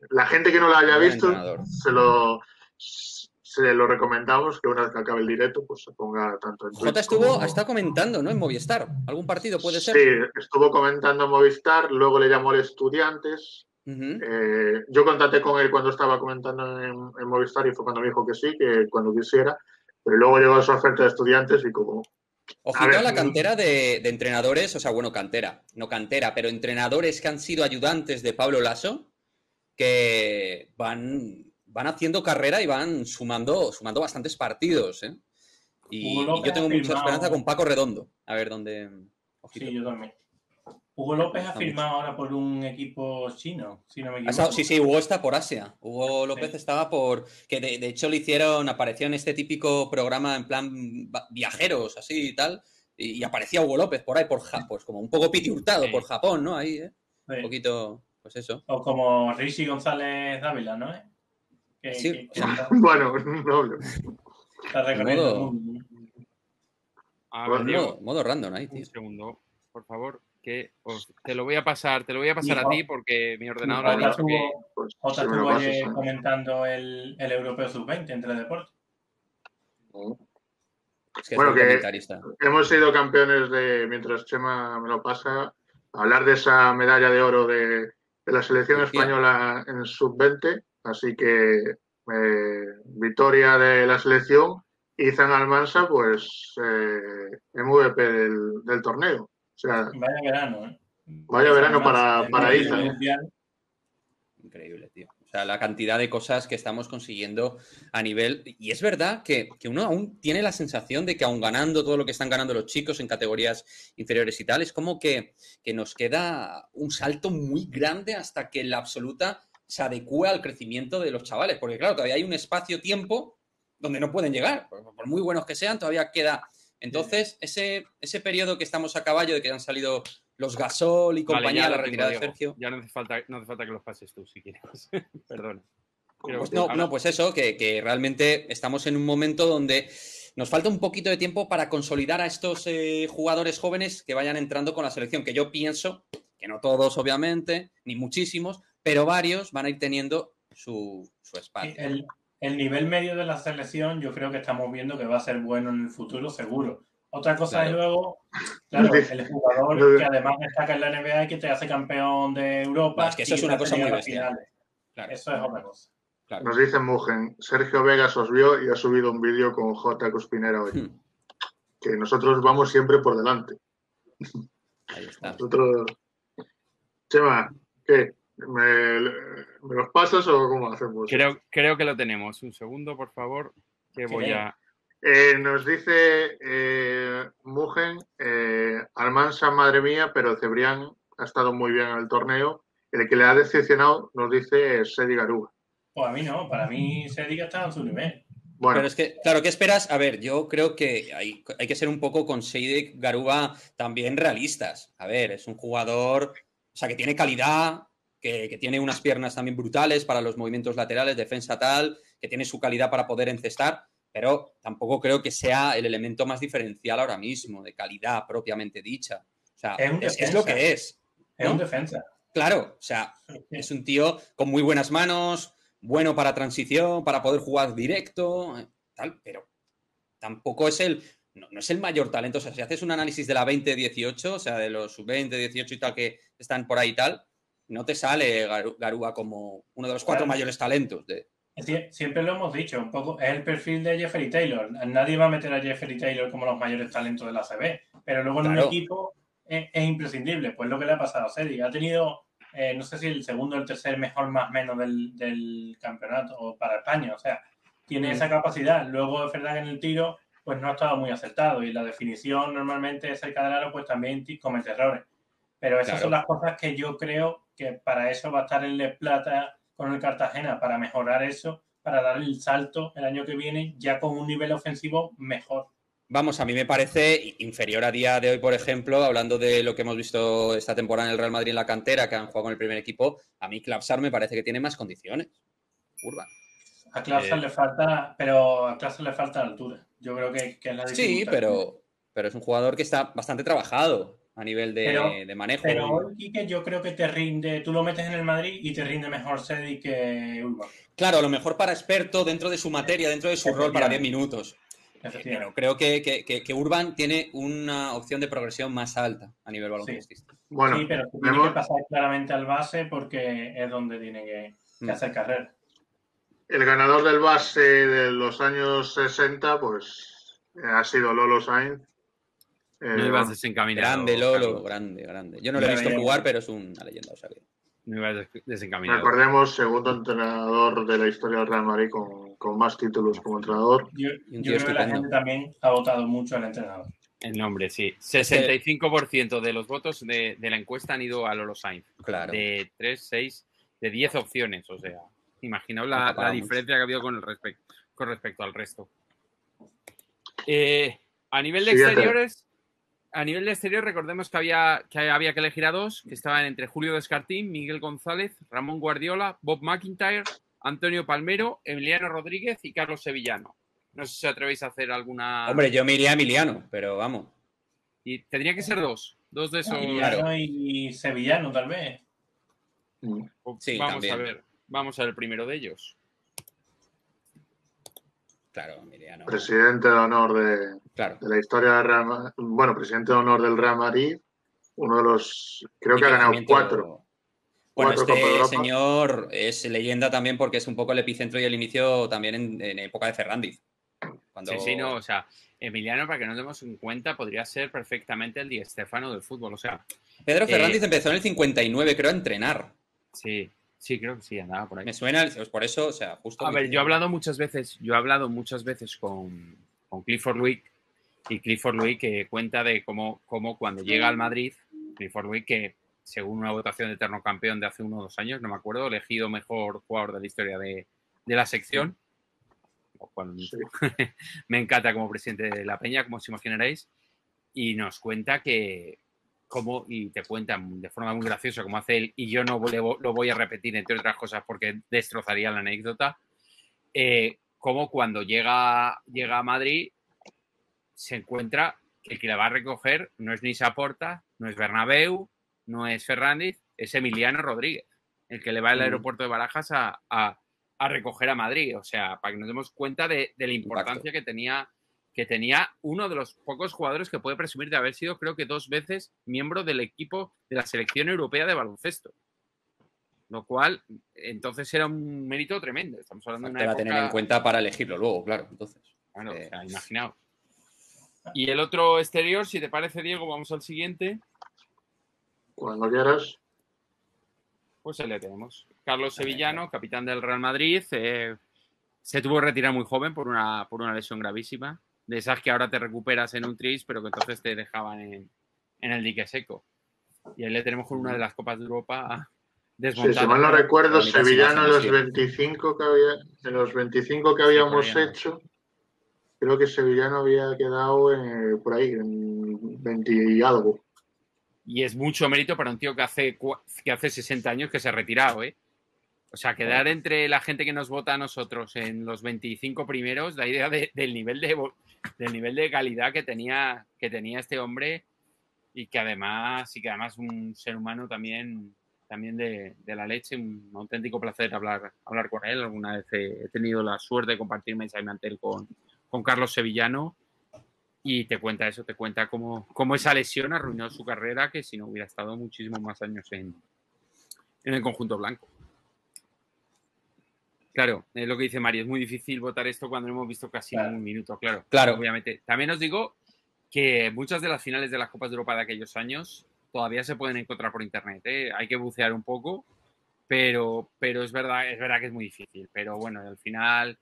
la gente que no la haya Buen visto, entrenador. se lo recomendamos que una vez que acabe el directo, pues se ponga tanto en Twitch J como... ha estado comentando, ¿no? En Movistar. ¿Algún partido puede ser? Sí, estuvo comentando en Movistar, luego le llamó al Estudiantes. Ujú. Yo contacté con él cuando estaba comentando en Movistar y fue cuando me dijo que sí, que cuando quisiera. Pero luego llegó su oferta de Estudiantes y como... Ojito A ver, a la cantera de entrenadores, o sea, bueno, no cantera, pero entrenadores que han sido ayudantes de Pablo Lasso, que van haciendo carrera y van sumando bastantes partidos, ¿eh? Hugo Y López yo tengo ha mucha firmado- esperanza con Paco Redondo. A ver dónde... Ojito. Sí, yo también. Hugo López ha firmado ahora por un equipo chino, si no me equivoco. Sí, Hugo está por Asia. Hugo López estaba por... Que de hecho apareció en este típico programa en plan viajeros, así y tal, y aparecía Hugo López por ahí, pues como un poco Piti Hurtado, por Japón, ¿no? Ahí, ¿eh? Sí. Un poquito, pues eso. O como Rishi González Dávila, ¿no? Sí, bueno, no. Está recorriendo el mundo. A ver, modo random ahí, tío. Un segundo, por favor, que te lo voy a pasar a ti porque mi ordenador ha dicho que... Jota estuvo ayer comentando el Europeo Sub-20 entre deportes. Es que bueno, que hemos sido campeones mientras Chema me lo pasa, hablar de esa medalla de oro de la selección española en Sub-20, así que victoria de la selección. Izan Almansa, pues MVP del torneo. O sea, vaya verano, ¿eh? Vaya verano para Izan. Increíble, tío. O sea, la cantidad de cosas que estamos consiguiendo a nivel... Y es verdad que uno aún tiene la sensación de que aún ganando todo lo que están ganando los chicos en categorías inferiores y tal, es como que nos queda un salto muy grande hasta que la absoluta se adecue al crecimiento de los chavales. Porque claro, todavía hay un espacio-tiempo donde no pueden llegar. Por muy buenos que sean, todavía queda... Entonces, ese periodo que estamos a caballo de que han salido los Gasol y compañía, la retirada de Sergio... Ya no hace falta que los pases tú, si quieres. Perdón. Pues pues eso, que realmente estamos en un momento donde nos falta un poquito de tiempo para consolidar a estos jugadores jóvenes que vayan entrando con la selección, que yo pienso, que no todos obviamente, ni muchísimos, pero varios van a ir teniendo su espacio. El nivel medio de la selección yo creo que estamos viendo que va a ser bueno en el futuro, seguro. Otra cosa es luego, claro, el jugador que además destaca en la NBA y que te hace campeón de Europa. No, es que eso es una cosa muy bestial. Claro. Eso es otra cosa. Claro. Nos dice Mugen, Sergio Vegas os vio y ha subido un vídeo con J. Cuspinera hoy. Que nosotros vamos siempre por delante. Ahí está. Nosotros... Chema, ¿qué? ¿Me los pasas o cómo hacemos? Creo que lo tenemos. Un segundo, por favor, que voy a... nos dice Mugen, Almansa, madre mía, pero Cebrián ha estado muy bien en el torneo. El que le ha decepcionado, nos dice, es Sedi Garuba. Pues a mí no, para mí Sedi estaba en su nivel. Bueno. Pero es que, claro, ¿qué esperas? A ver, yo creo que hay que ser un poco con Sedi Garuba también realistas. A ver, es un jugador, o sea, que tiene calidad, que tiene unas piernas también brutales para los movimientos laterales, defensa tal, que tiene su calidad para poder encestar, pero tampoco creo que sea el elemento más diferencial ahora mismo, de calidad propiamente dicha. O sea, es lo que es, ¿no? Es un defensa. Claro, o sea, es un tío con muy buenas manos, bueno para transición, para poder jugar directo, tal, pero tampoco es no es el mayor talento. O sea, si haces un análisis de la 20-18, o sea, de los sub-20, 18 y tal que están por ahí y tal, no te sale Garuba como uno de los 4 mayores talentos. Siempre lo hemos dicho, un poco es el perfil de Jeffrey Taylor. Nadie va a meter a Jeffrey Taylor como los mayores talentos de la ACB, pero luego en un equipo es imprescindible. Pues lo que le ha pasado a Sedi. Ha tenido, no sé si el segundo o el tercer mejor más menos del campeonato o para España. O sea, tiene esa capacidad. Luego es verdad que en el tiro pues no ha estado muy acertado y la definición normalmente cerca del aro pues también comete errores. Pero esas son las cosas que yo creo que para eso va a estar el Les Plata con el Cartagena, para mejorar eso, para dar el salto el año que viene ya con un nivel ofensivo mejor. Vamos, a mí me parece inferior a día de hoy, por ejemplo, hablando de lo que hemos visto esta temporada en el Real Madrid en la cantera, que han jugado con el primer equipo, a mí Klapsar me parece que tiene más condiciones. Urban. A Klapsar le falta, pero a Klapsar le falta altura. Yo creo que es la dificultad. Sí, pero es un jugador que está bastante trabajado a nivel de manejo. Pero hoy, Quique, yo creo que te rinde, tú lo metes en el Madrid y te rinde mejor Sedi que Urban. Claro, a lo mejor para experto dentro de su materia, dentro de su rol para 10 minutos. Pero creo que Urban tiene una opción de progresión más alta a nivel baloncestista. Sí. Bueno, sí, pero tiene que pasar claramente al base porque es donde tiene que hacer carrera. El ganador del base de los años 60, pues ha sido Lolo Sainz. No ibas desencaminado. Grande, Lolo, grande. Yo no lo he visto jugar, pero es una leyenda, o sea que... No ibas desencaminado. Recordemos, segundo entrenador de la historia del Real Madrid con más títulos como entrenador. Yo creo que la gente también ha votado mucho al entrenador. El nombre, sí. 65% de los votos de la encuesta han ido a Lolo Sainz. Claro. De 3, 6, de 10 opciones. O sea, imaginaos la diferencia que ha habido con respecto al resto. A nivel de exteriores, recordemos que había que elegir a dos, que estaban entre Julio Descartín, Miguel González, Ramón Guardiola, Bob McIntyre, Antonio Palmero, Emiliano Rodríguez y Carlos Sevillano. No sé si os atrevéis a hacer alguna... Hombre, yo me iría a Emiliano, pero vamos. Y tendría que ser dos de esos... Emiliano y Sevillano, tal vez. Sí, vamos a ver el primero de ellos. Claro, Emiliano. Presidente de honor de la historia del Real Madrid. Bueno, presidente de honor del Real Madrid. Uno de los... Creo que ha ganado 4. Bueno, este señor es leyenda también porque es un poco el epicentro y el inicio también en época de Fernández. Sí, no, o sea, Emiliano, para que nos demos en cuenta, podría ser perfectamente el Di Stéfano del fútbol, o sea... Pedro Fernández empezó en el 59, creo, a entrenar. Sí, creo que sí, andaba por ahí. Me suena, por eso, o sea, justo... A ver, yo he hablado muchas veces con Clifford Luick, y Clifford Luick cuenta de cómo cuando llega al Madrid, Clifford Luick, que según una votación de eterno campeón de hace 1 o 2 años, no me acuerdo, elegido mejor jugador de la historia de la sección, lo cual me encanta como presidente de la Peña, como os imaginaréis, y nos cuenta y te cuentan de forma muy graciosa como hace él, y yo no lo voy a repetir, entre otras cosas, porque destrozaría la anécdota, como cuando llega a Madrid se encuentra que el que la va a recoger no es ni Saporta, no es Bernabéu, no es Fernández, es Emiliano Rodríguez, el que le va al aeropuerto de Barajas a recoger a Madrid. O sea, para que nos demos cuenta de la importancia que tenía uno de los pocos jugadores que puede presumir de haber sido, creo que 2 veces, miembro del equipo de la selección europea de baloncesto. Lo cual, entonces, era un mérito tremendo. Estamos hablando de una época... a tener en cuenta para elegirlo luego, claro. Entonces, bueno, o sea, imaginaos. Y el otro exterior, si te parece, Diego, vamos al siguiente. Cuando quieras. Pues ahí le tenemos. Carlos Sevillano, capitán del Real Madrid. Se tuvo que retirar muy joven por una lesión gravísima. De esas que ahora te recuperas en un tris, pero que entonces te dejaban en el dique seco. Y ahí le tenemos con una de las Copas de Europa desmontada. Sí, si mal no recuerdo, Sevillano en los 25 que habíamos hecho, creo que Sevillano había quedado por ahí, en 20 y algo. Y es mucho mérito para un tío que hace 60 años que se ha retirado, ¿eh? O sea, quedar entre la gente que nos vota a nosotros en los 25 primeros, da idea del nivel de calidad que tenía este hombre, y que además un ser humano también de la leche, un auténtico placer hablar con él. Alguna vez he tenido la suerte de compartir mensaje mantel con Carlos Sevillano, y te cuenta cómo esa lesión arruinó su carrera, que si no hubiera estado muchísimos más años en el conjunto blanco. Claro, es lo que dice Mario, es muy difícil votar esto cuando no hemos visto casi un minuto, claro. Obviamente. También os digo que muchas de las finales de las Copas de Europa de aquellos años todavía se pueden encontrar por internet, ¿eh? Hay que bucear un poco, pero es verdad que es muy difícil. Pero bueno, al final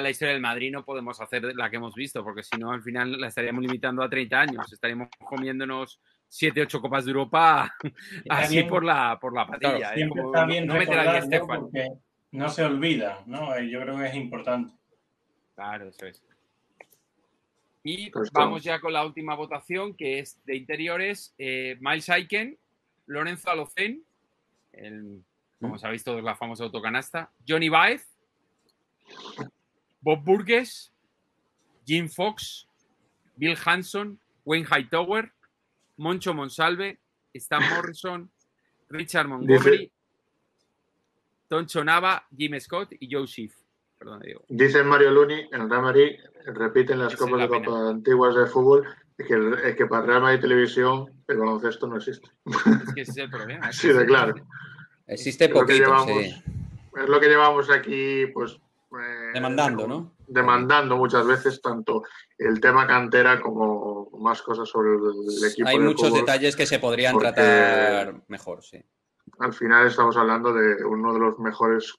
la historia del Madrid no podemos hacer la que hemos visto, porque si no, al final la estaríamos limitando a 30 años. Estaríamos comiéndonos 7, 8 Copas de Europa así bien, por la patilla. Claro, siempre está bien no meter a Di Stéfano. Porque no se olvida, ¿no? Yo creo que es importante. Claro, eso es. Y vamos ya con la última votación, que es de interiores. Miles Aiken, Lorenzo Alocén, como sabéis todos, la famosa autocanasta, Johnny Baez, Bob Burgess, Jim Fox, Bill Hanson, Wayne Hightower, Moncho Monsalve, Stan Morrison, Richard Montgomery, Toncho Nava, Jim Scott y Joe Schiff. Perdón, Diego. Dice Mario Luni, en Real Madrid repiten las Copas de Copa antiguas de fútbol, que para Real Madrid Televisión el baloncesto no existe. Es que ese es el problema. Sí, de claro. Existe poquito, sí. Es lo que llevamos aquí, pues... demandando, ¿no? Demandando muchas veces tanto el tema cantera como más cosas sobre el equipo. Hay muchos detalles que se podrían tratar mejor, sí. Al final estamos hablando de uno de los mejores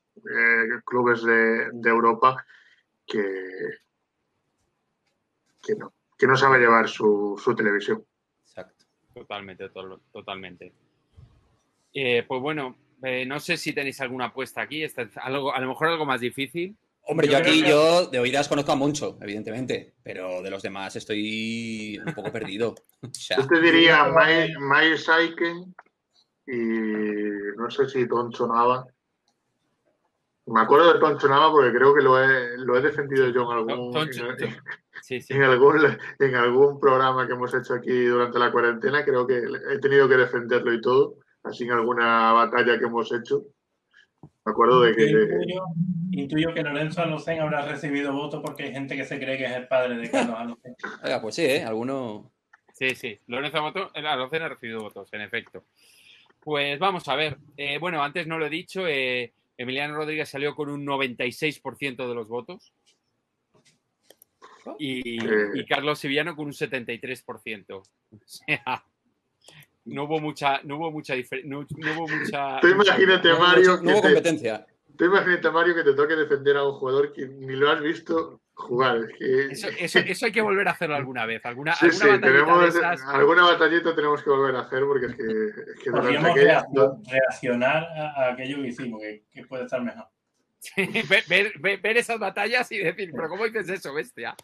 clubes de Europa que que no sabe llevar su televisión. Exacto. Totalmente. Pues bueno, no sé si tenéis alguna apuesta aquí. A lo mejor algo más difícil. Hombre, yo de oídas conozco a Moncho, evidentemente, pero de los demás estoy un poco perdido. O sea, yo te diría Miles Aiken y no sé si Toncho Nava. Me acuerdo de Toncho Nava porque creo que lo he defendido yo en algún programa que hemos hecho aquí durante la cuarentena. Creo que he tenido que defenderlo y todo, así en alguna batalla que hemos hecho. Me acuerdo de que... Intuyo que Lorenzo Alocén habrá recibido votos porque hay gente que se cree que es el padre de Carlos Alocén. Oiga, pues sí, alguno... Sí. Lorenzo Alocén ha recibido votos, en efecto. Pues vamos a ver. Bueno, antes no lo he dicho. Emiliano Rodríguez salió con un 96% de los votos. Y Carlos Sevillano con un 73%. O sea... No hubo mucha diferencia. Tú imagínate, Mario. No hubo competencia. Tú imagínate, Mario, que te toque defender a un jugador que ni lo has visto jugar. Eso hay que volver a hacerlo alguna vez. Alguna batallita tenemos que volver a hacer porque es que podríamos reaccionar a aquello que hicimos, que puede estar mejor. ver esas batallas y decir, pero ¿cómo dices eso, bestia?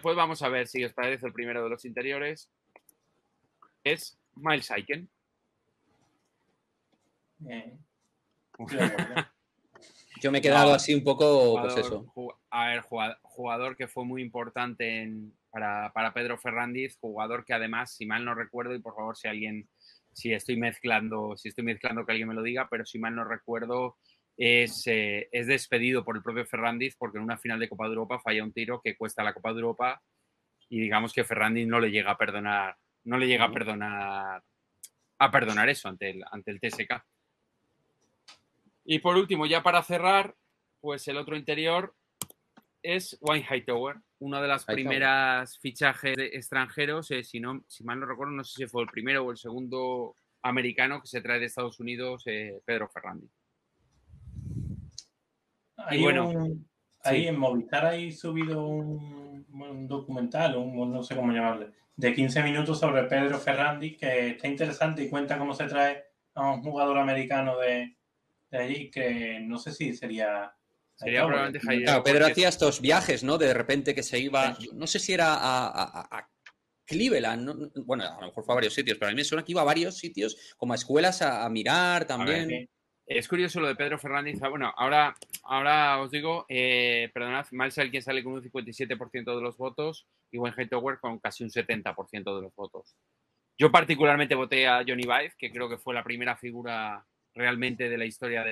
Pues vamos a ver si os parece el primero de los interiores. Es Miles Aiken. Yo me he quedado así un poco, pues eso. Jugador que fue muy importante para Pedro Ferrandiz, jugador que además, si mal no recuerdo, y por favor si estoy mezclando que alguien me lo diga, pero si mal no recuerdo, es despedido por el propio Ferrandiz porque en una final de Copa de Europa falla un tiro que cuesta la Copa de Europa y digamos que Ferrandiz no le llega a perdonar eso ante el TSK. Y por último, ya para cerrar, pues el otro interior es Wayne Hightower, una de las primeras fichajes extranjeros, si mal no recuerdo, no sé si fue el primero o el segundo americano que se trae de Estados Unidos, Pedro Ferrandiz. Ahí en Movistar hay subido un documental, no sé cómo llamarle, de 15 minutos sobre Pedro Ferrandiz, que está interesante y cuenta cómo se trae a un jugador americano de allí, que no sé si sería probablemente Jairo. Claro, Pedro hacía estos viajes, ¿no? De repente que se iba, no sé si era a Cleveland, ¿no? Bueno, a lo mejor fue a varios sitios, pero a mí me suena que iba a varios sitios, como a escuelas a mirar también. Ver, es curioso lo de Pedro Ferrandiz. Bueno, ahora os digo, perdonad, Miles Aiken sale con un 57% de los votos y Wayne Hightower con casi un 70% de los votos. Yo particularmente voté a Johnny Baez, que creo que fue la primera figura realmente de la historia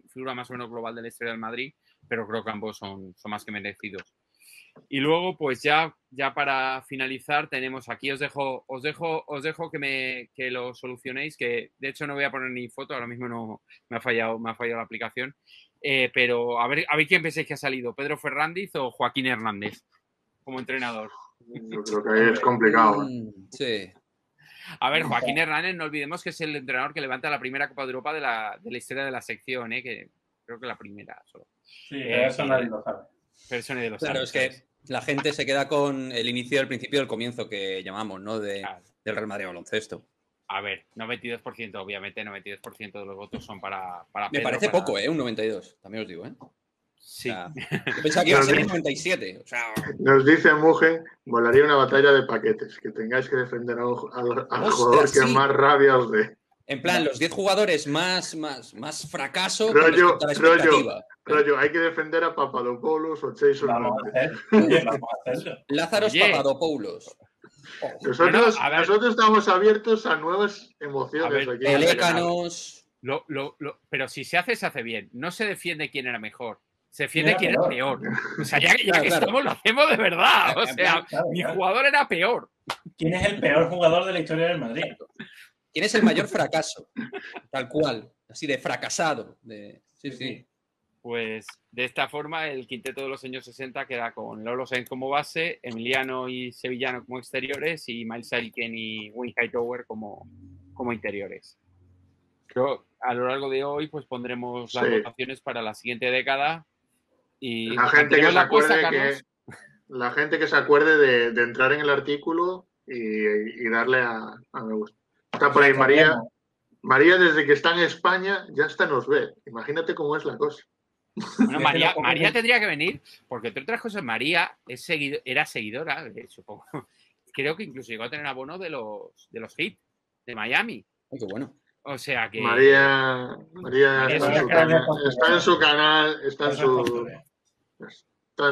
figura más o menos global de la historia del Madrid, pero creo que ambos son más que merecidos. Y luego, pues ya para finalizar, tenemos aquí, os dejo que lo solucionéis, que de hecho no voy a poner ni foto, ahora mismo no me ha fallado la aplicación, pero a ver quién pensáis que ha salido, Pedro Ferrandiz o Joaquín Hernández como entrenador. Yo creo que ahí es complicado. Sí. A ver, Joaquín Hernández, no olvidemos que es el entrenador que levanta la primera Copa de Europa de la historia de la sección, que creo que la primera solo. Sí, eso nadie lo sabe. Claro, es que la gente se queda con el inicio, el principio y el comienzo que llamamos, ¿no? Del Real Madrid baloncesto. A ver, 92%, obviamente 92% de los votos son para Me Pedro, parece poco, un 92, también os digo, Sí. O sea, yo pensaba que iba a ser un 97. O sea... Nos dice Muge, volaría una batalla de paquetes, que tengáis que defender al jugador que más rabia os dé. En plan, los 10 jugadores más fracaso rollo, con la expectativa. Rollo, hay que defender a Papadopoulos o Jason. Vamos a hacerlo. Lázaros Papadopoulos. Nosotros estamos abiertos a nuevas emociones. A ver, Pelécanos. Pero si se hace bien. No se defiende quién era mejor. Se defiende quién era peor. O sea, ya que estamos, lo hacemos de verdad. O sea, mi jugador era peor. ¿Quién es el peor jugador de la historia del Madrid? ¿Quién es el mayor fracaso? Tal cual. Así de fracasado. Sí. Pues de esta forma el quinteto de los años 60 queda con Lolo Sainz como base, Emiliano y Sevillano como exteriores y Miles Aiken y Wayne Hightower como interiores. Creo a lo largo de hoy pues pondremos las votaciones para la siguiente década y la gente que se acuerde la gente que se acuerde de entrar en el artículo y darle a me gusta. Está por ahí María. María, desde que está en España, ya hasta nos ve. Imagínate cómo es la cosa. Bueno, María tendría que venir, porque entre otras cosas, María era seguidora, supongo. Creo que incluso llegó a tener abono de los Heat de Miami. Ay, qué bueno. O sea que. María está en su canal. Está en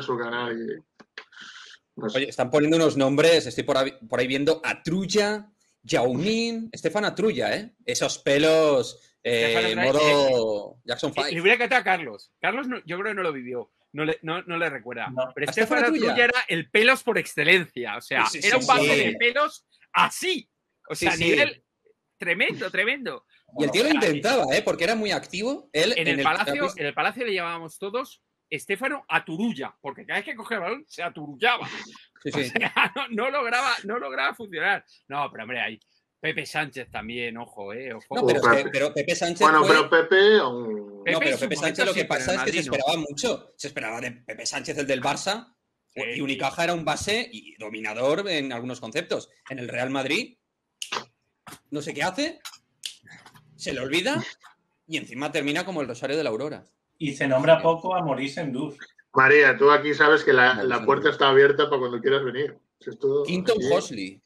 su canal. No sé. Oye, están poniendo unos nombres, estoy por ahí viendo Atrulla, Yao Ming, Estefan Atrulla, ¿eh? Esos pelos modo Jackson 5. Le hubiera encantado a Carlos. Carlos yo creo que no lo vivió. No le recuerda. No. Pero Estefan Atrulla era el pelos por excelencia. O sea, era un base de pelos así. O sea, a nivel tremendo. Y el tío lo intentaba, porque era muy activo. Él, en el palacio le llamábamos todos Estefano Aturulla, porque cada vez que cogía el balón se aturullaba. Sí. O sea, no lograba funcionar. No, pero hombre, hay Pepe Sánchez también, ojo. No, pero Pepe Sánchez. Bueno, pero Pepe. No, pero Pepe Sánchez lo que pasa es que se esperaba mucho. Se esperaba de Pepe Sánchez, el del Barça. Y Unicaja era un base y dominador en algunos conceptos. En el Real Madrid, no sé qué hace, se le olvida y encima termina como el Rosario de la Aurora. Y se nombra poco a Maurice Endús. María, tú aquí sabes que la puerta está abierta para cuando quieras venir. Quinton Hosley.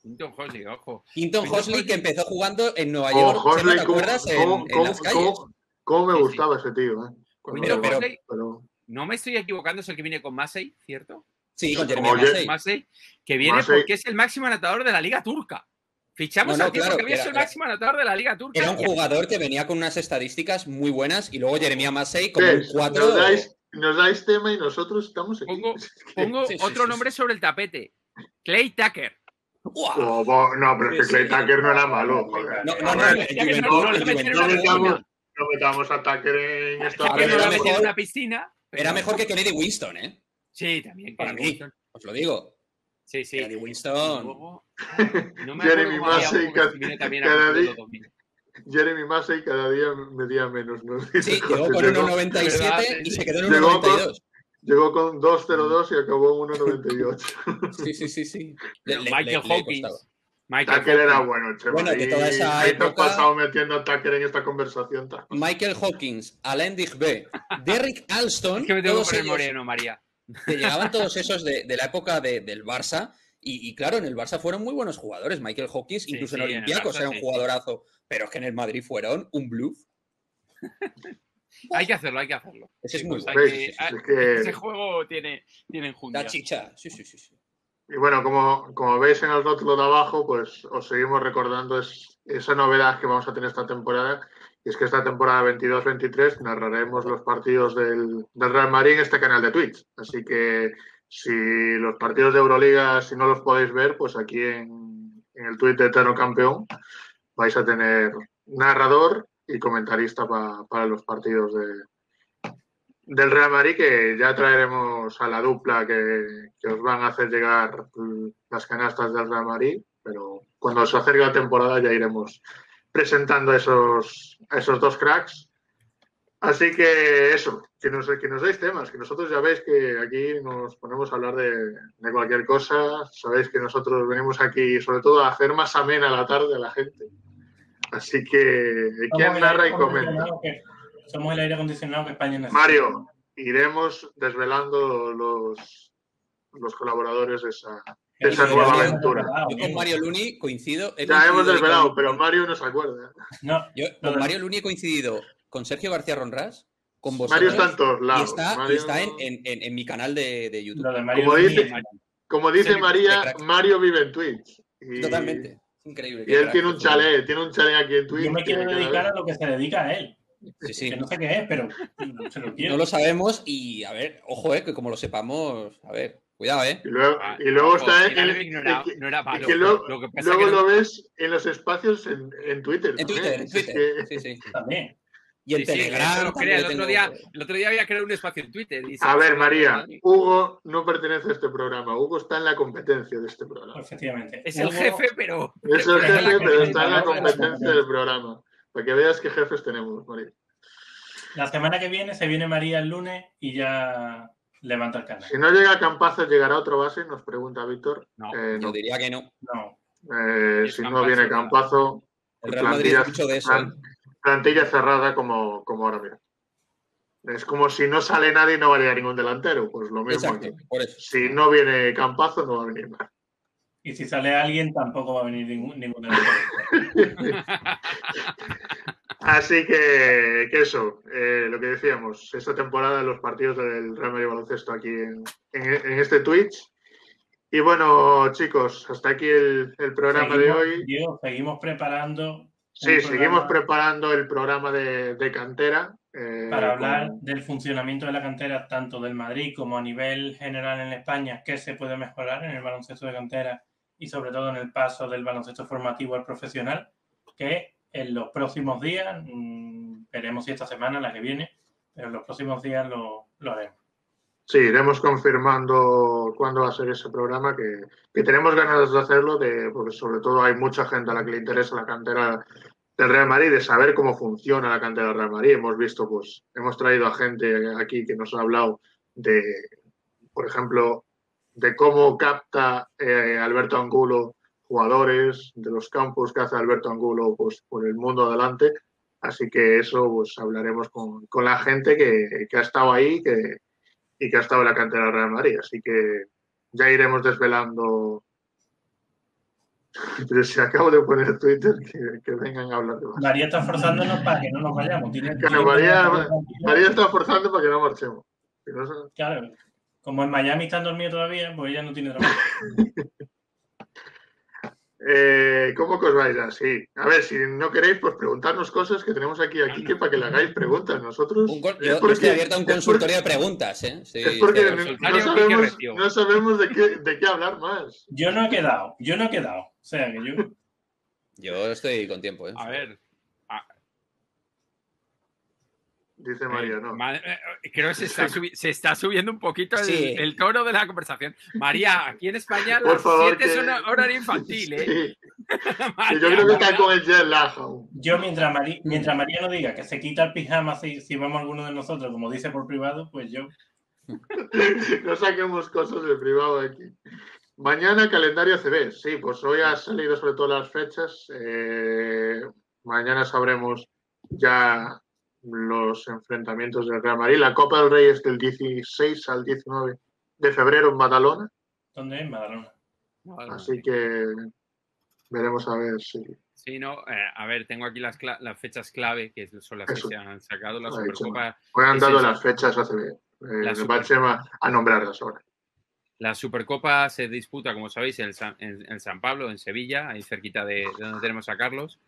Quinton Hosley, ojo. Quinton Hosley que empezó jugando en Nueva York. Hosley, ¿te acuerdas? En las calles. ¿Cómo me gustaba ese tío? Pero no me estoy equivocando, es el que viene con Massey, ¿cierto? Sí, con Jeremy Massey. Que viene porque es el máximo anotador de la Liga Turca. Fichamos al tío porque es el máximo anotador de la Liga Turca. Era un jugador que venía con unas estadísticas muy buenas y luego Jeremías Massey como un 4. Nos dais tema y nosotros estamos aquí. Pongo otro nombre sobre el tapete. Clay Tucker. No, pero es que Clay Tucker no era malo. No metamos a Tucker en esta. En una piscina. Era mejor que Kennedy Winston, ¿eh? Sí, también. Para mí, os lo digo. Sí. Kennedy Winston. No me Jeremy Massey cada día medía menos, ¿no? Sí, llegó con 1,97 y se quedó en 1,92. Llegó con 2,02 y acabó en 1,98. Sí. Michael Hawkins. Tucker era bueno, che. Bueno, de toda esa época... época... pasado metiendo a Tucker en esta conversación. Michael Hawkins, Alain Digbe, Derrick Alston... Es que me tengo que poner moreno, María. Que llegaban todos esos de la época del Barça. Y claro, en el Barça fueron muy buenos jugadores. Michael Hawkins, incluso en Olympiacos, era un jugadorazo. Pero es que en el Madrid fueron un bluff. Hay que hacerlo. Ese es muy bueno. Ese juego tiene enjundia. Da chicha, sí. Y bueno, como veis en el rótulo de abajo, pues os seguimos recordando esa novedad que vamos a tener esta temporada. Y es que esta temporada 22-23 narraremos los partidos del Real Madrid en este canal de Twitch. Así que si los partidos de Euroliga, si no los podéis ver, pues aquí en el Twitch de Eterno Campeón vais a tener narrador y comentarista para los partidos del Real Madrid, que ya traeremos a la dupla que os van a hacer llegar las canastas del Real Madrid, pero cuando se acerque la temporada ya iremos presentando a esos dos cracks. Así que eso, que nos deis temas, que nosotros ya veis que aquí nos ponemos a hablar de cualquier cosa. Sabéis que nosotros venimos aquí sobre todo a hacer más amena la tarde a la gente. Así que, ¿quién narra y comenta? Somos el aire acondicionado que España necesita. Mario, iremos desvelando los colaboradores de esa nueva aventura. Yo con Mario Luni coincido. Ya hemos desvelado, pero Mario no se acuerda. Yo con Mario Luni he coincidido con Sergio García Ronrás, con vosotros. Mario está en todos lados. Y está en mi canal de YouTube. Como dice María, Mario vive en Twitch. Totalmente. Increíble. Y él tiene un chalet aquí en Twitch. Yo me quiero dedicar a lo que se dedica a él. Sí. Que no sé qué es, pero se lo quiero. No lo sabemos y, a ver, ojo, que como lo sepamos, a ver, cuidado, Y luego está no era malo. Que luego lo ves en los espacios en Twitter. En Twitter. Sí. También. Y en Telegram. El otro día había creado un espacio en Twitter. A ver, María, Hugo no pertenece a este programa. Hugo está en la competencia de este programa. Efectivamente. Es el jefe, pero... Es el jefe, pero está en la competencia del programa. Para que veas qué jefes tenemos, María. La semana que viene se viene María el lunes y ya levanta el canal. Si no llega Campazo, ¿llegará otro base? Nos pregunta Víctor. No, Yo diría que no. No. Si no viene Campazo, El Real Madrid es mucho de eso. plantilla cerrada como ahora mismo. Es como si no sale nadie y no va a llegar ningún delantero. Pues lo mismo Exacto, aquí. por eso. Si no viene Campazo, no va a venir más. Y si sale alguien, tampoco va a venir ningún delantero. Así que eso, lo que decíamos, esta temporada los partidos del Real Madrid Baloncesto aquí en este Twitch. Y bueno, chicos, hasta aquí el programa de hoy. Diego, seguimos preparando. Sí, seguimos preparando el programa de cantera. Para hablar del funcionamiento de la cantera, tanto del Madrid como a nivel general en España, qué se puede mejorar en el baloncesto de cantera y sobre todo en el paso del baloncesto formativo al profesional, que en los próximos días, veremos si esta semana, la que viene, pero en los próximos días lo haremos. Sí, iremos confirmando cuándo va a ser ese programa, que tenemos ganas de hacerlo, porque sobre todo hay mucha gente a la que le interesa la cantera del Real Madrid, de saber cómo funciona la cantera del Real Madrid. Hemos visto, pues, hemos traído a gente aquí que nos ha hablado de, por ejemplo, de cómo capta Alberto Angulo jugadores, de los campos que hace Alberto Angulo, pues, por el mundo adelante. Así que eso, pues, hablaremos con la gente que ha estado ahí, y que ha estado en la cantera del Real Madrid. Así que ya iremos desvelando. Pero si acabo de poner Twitter que vengan a hablar de más. María está forzándonos para que no nos vayamos. Claro, María está forzando para que no marchemos. Claro, como en Miami están dormidos todavía, pues ella no tiene trabajo. ¿Cómo que os vais así? A ver, si no queréis, pues preguntarnos cosas que tenemos aquí a Quique para que le hagáis preguntas. Nosotros. Yo estoy abierto a un consultorio de preguntas, ¿eh? Sí, es porque no sabemos de qué hablar más. Yo no he quedado. O sea, que yo. Yo estoy con tiempo, ¿eh? A ver. Dice María, ¿no? Creo que se está subiendo un poquito el tono de la conversación. María, aquí en España las 7 son horario infantil, ¿eh? Sí. María, yo creo que está con el jet lag. Yo, mientras María no diga que se quita el pijama si vamos alguno de nosotros, como dice por privado, pues yo. No saquemos cosas de privado aquí. Mañana calendario CB. Sí, pues hoy ha salido sobre todo las fechas. Mañana sabremos ya los enfrentamientos del Real Madrid. La Copa del Rey es del 16 al 19 de febrero en Badalona. ¿Dónde es? Badalona. Así que veremos a ver si... Sí, no, a ver, tengo aquí las fechas clave, que son las que se han sacado. La Supercopa... Hoy han dado las fechas ACB. Va a nombrarlas ahora. La Supercopa se disputa, como sabéis, en San Pablo, en Sevilla, ahí cerquita de donde tenemos a Carlos.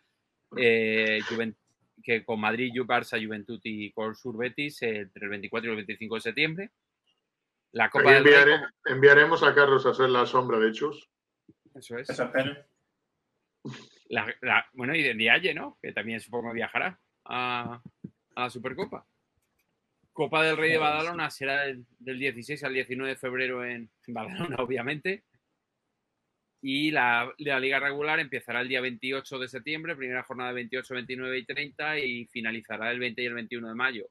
Que con Madrid, Barça, Juventud y Sur Betis entre el 24 y el 25 de septiembre. La Copa del Rey. Enviaremos a Carlos a hacer la sombra de Chus. Eso es. Eso espero. Bueno, y de Dialle, ¿no? Que también supongo viajará a la Supercopa. Copa del Rey de Badalona será del 16 al 19 de febrero en Badalona, obviamente. Y la Liga Regular empezará el día 28 de septiembre, primera jornada 28, 29 y 30, y finalizará el 20 y el 21 de mayo.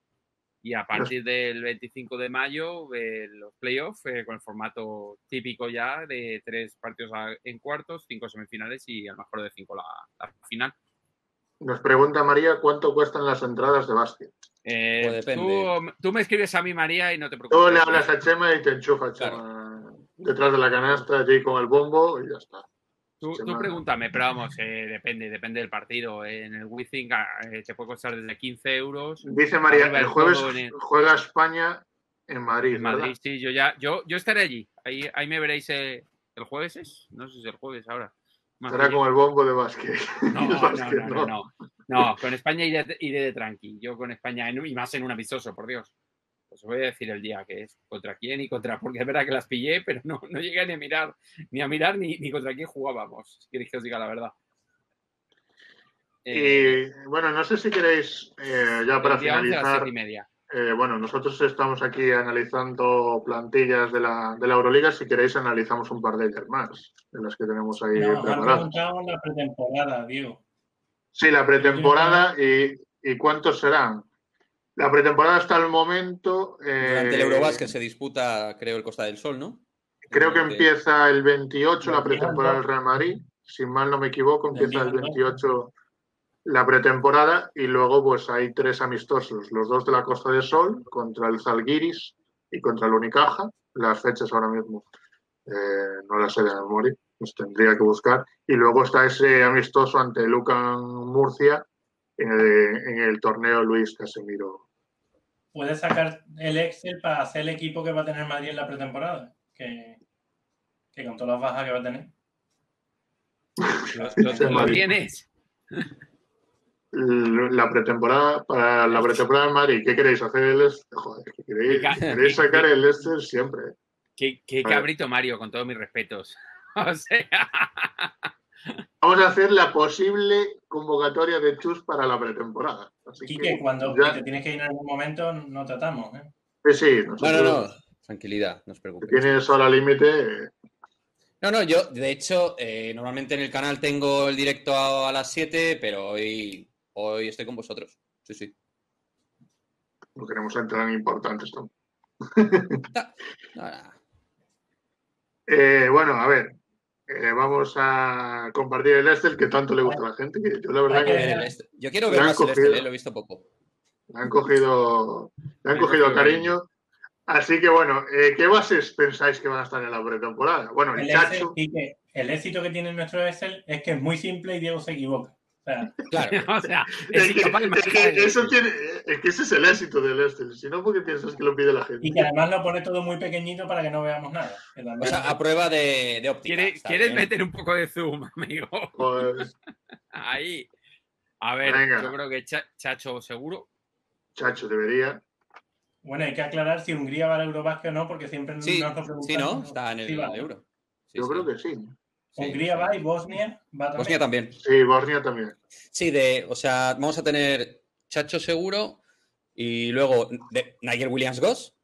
Y a partir del 25 de mayo, los playoffs, con el formato típico ya de 3 partidos en cuartos, 5 semifinales y a lo mejor de 5 la final. Nos pregunta María cuánto cuestan las entradas de básquet. Pues depende. Tú me escribes a mí, María, y no te preocupes. Tú le hablas a Chema y te enchufa Chema detrás de la canasta, allí con el bombo y ya está. Tú pregúntame, pero vamos, depende del partido. En el Wizzing te puede costar desde 15 euros. Dice María, el jueves juega España en Madrid. En Madrid, sí, yo estaré allí. Ahí me veréis el jueves, ¿es? No sé si es el jueves ahora. Estará con el bombo de básquet. No, con España iré de tranqui. Yo con España, y más en un amistoso, por Dios. Os voy a decir el día que es, contra quién y contra... Porque es verdad que las pillé, pero no llegué ni a mirar ni contra quién jugábamos, si queréis que os diga la verdad. Y bueno, no sé si queréis, ya para finalizar... 7:30. Bueno, nosotros estamos aquí analizando plantillas de la Euroliga. Si queréis, analizamos un par de ellas más, de las que tenemos ahí preparadas. Nos la pretemporada, Diego. Sí, la pretemporada. ¿Y cuántos serán? La pretemporada hasta el momento... Durante el Eurobasket se disputa, creo, el Costa del Sol, ¿no? Creo que empieza el 28 la Del pretemporada del Real Madrid. Si mal no me equivoco, Del empieza el día 2. 28 la pretemporada y luego pues hay 3 amistosos. Los 2 de la Costa del Sol contra el Zalgiris y contra el Unicaja. Las fechas ahora mismo no las sé de memoria, pues tendría que buscar. Y luego está ese amistoso ante Lucan Murcia en el torneo Luis Casemiro. Puedes sacar el Excel para hacer el equipo que va a tener Madrid en la pretemporada. Que con todas las bajas que va a tener. ¿Lo tienes? La pretemporada, para la pretemporada en Madrid, ¿qué queréis hacer? Joder, queréis sacar el Leicester siempre. Qué cabrito, Mario, con todos mis respetos. O sea... Vamos a hacer la posible convocatoria de Chus para la pretemporada. Así Quique, cuando te tienes que ir en algún momento, no tratamos, ¿eh? Sí, No. Tranquilidad, no os preocupéis. Si tienes hora límite... No, yo, de hecho, normalmente en el canal tengo el directo a las 7, pero hoy estoy con vosotros. Sí. No queremos entrar en importantes, ¿no? Bueno, a ver. Vamos a compartir el Excel que tanto le gusta a la gente. Que yo, la verdad, yo quiero ver más el Excel, lo he visto poco. Le han cogido cariño. Así que, bueno, ¿qué bases pensáis que van a estar en la pretemporada? Bueno, el Chacho... El éxito que tiene nuestro Excel es que es muy simple y Diego se equivoca. O sea, claro. O sea, es que ese es el éxito del Excel. Si no, ¿por qué piensas que lo pide la gente? Y que además lo pone todo muy pequeñito para que no veamos nada. O sea, a prueba de óptica. ¿Quieres meter un poco de zoom, amigo? Pues... Ahí. A ver, venga. Yo creo que Chacho seguro. Chacho debería. Bueno, hay que aclarar si Hungría va al Eurobasket o no, porque siempre nos lo preguntan. Sí, ¿no? Está en el Euro. Yo creo que sí. Hungría va y Bosnia va también. Bosnia también. Sí, Bosnia también. Sí, o sea, vamos a tener Chacho seguro y luego Nigel Williams-Goss.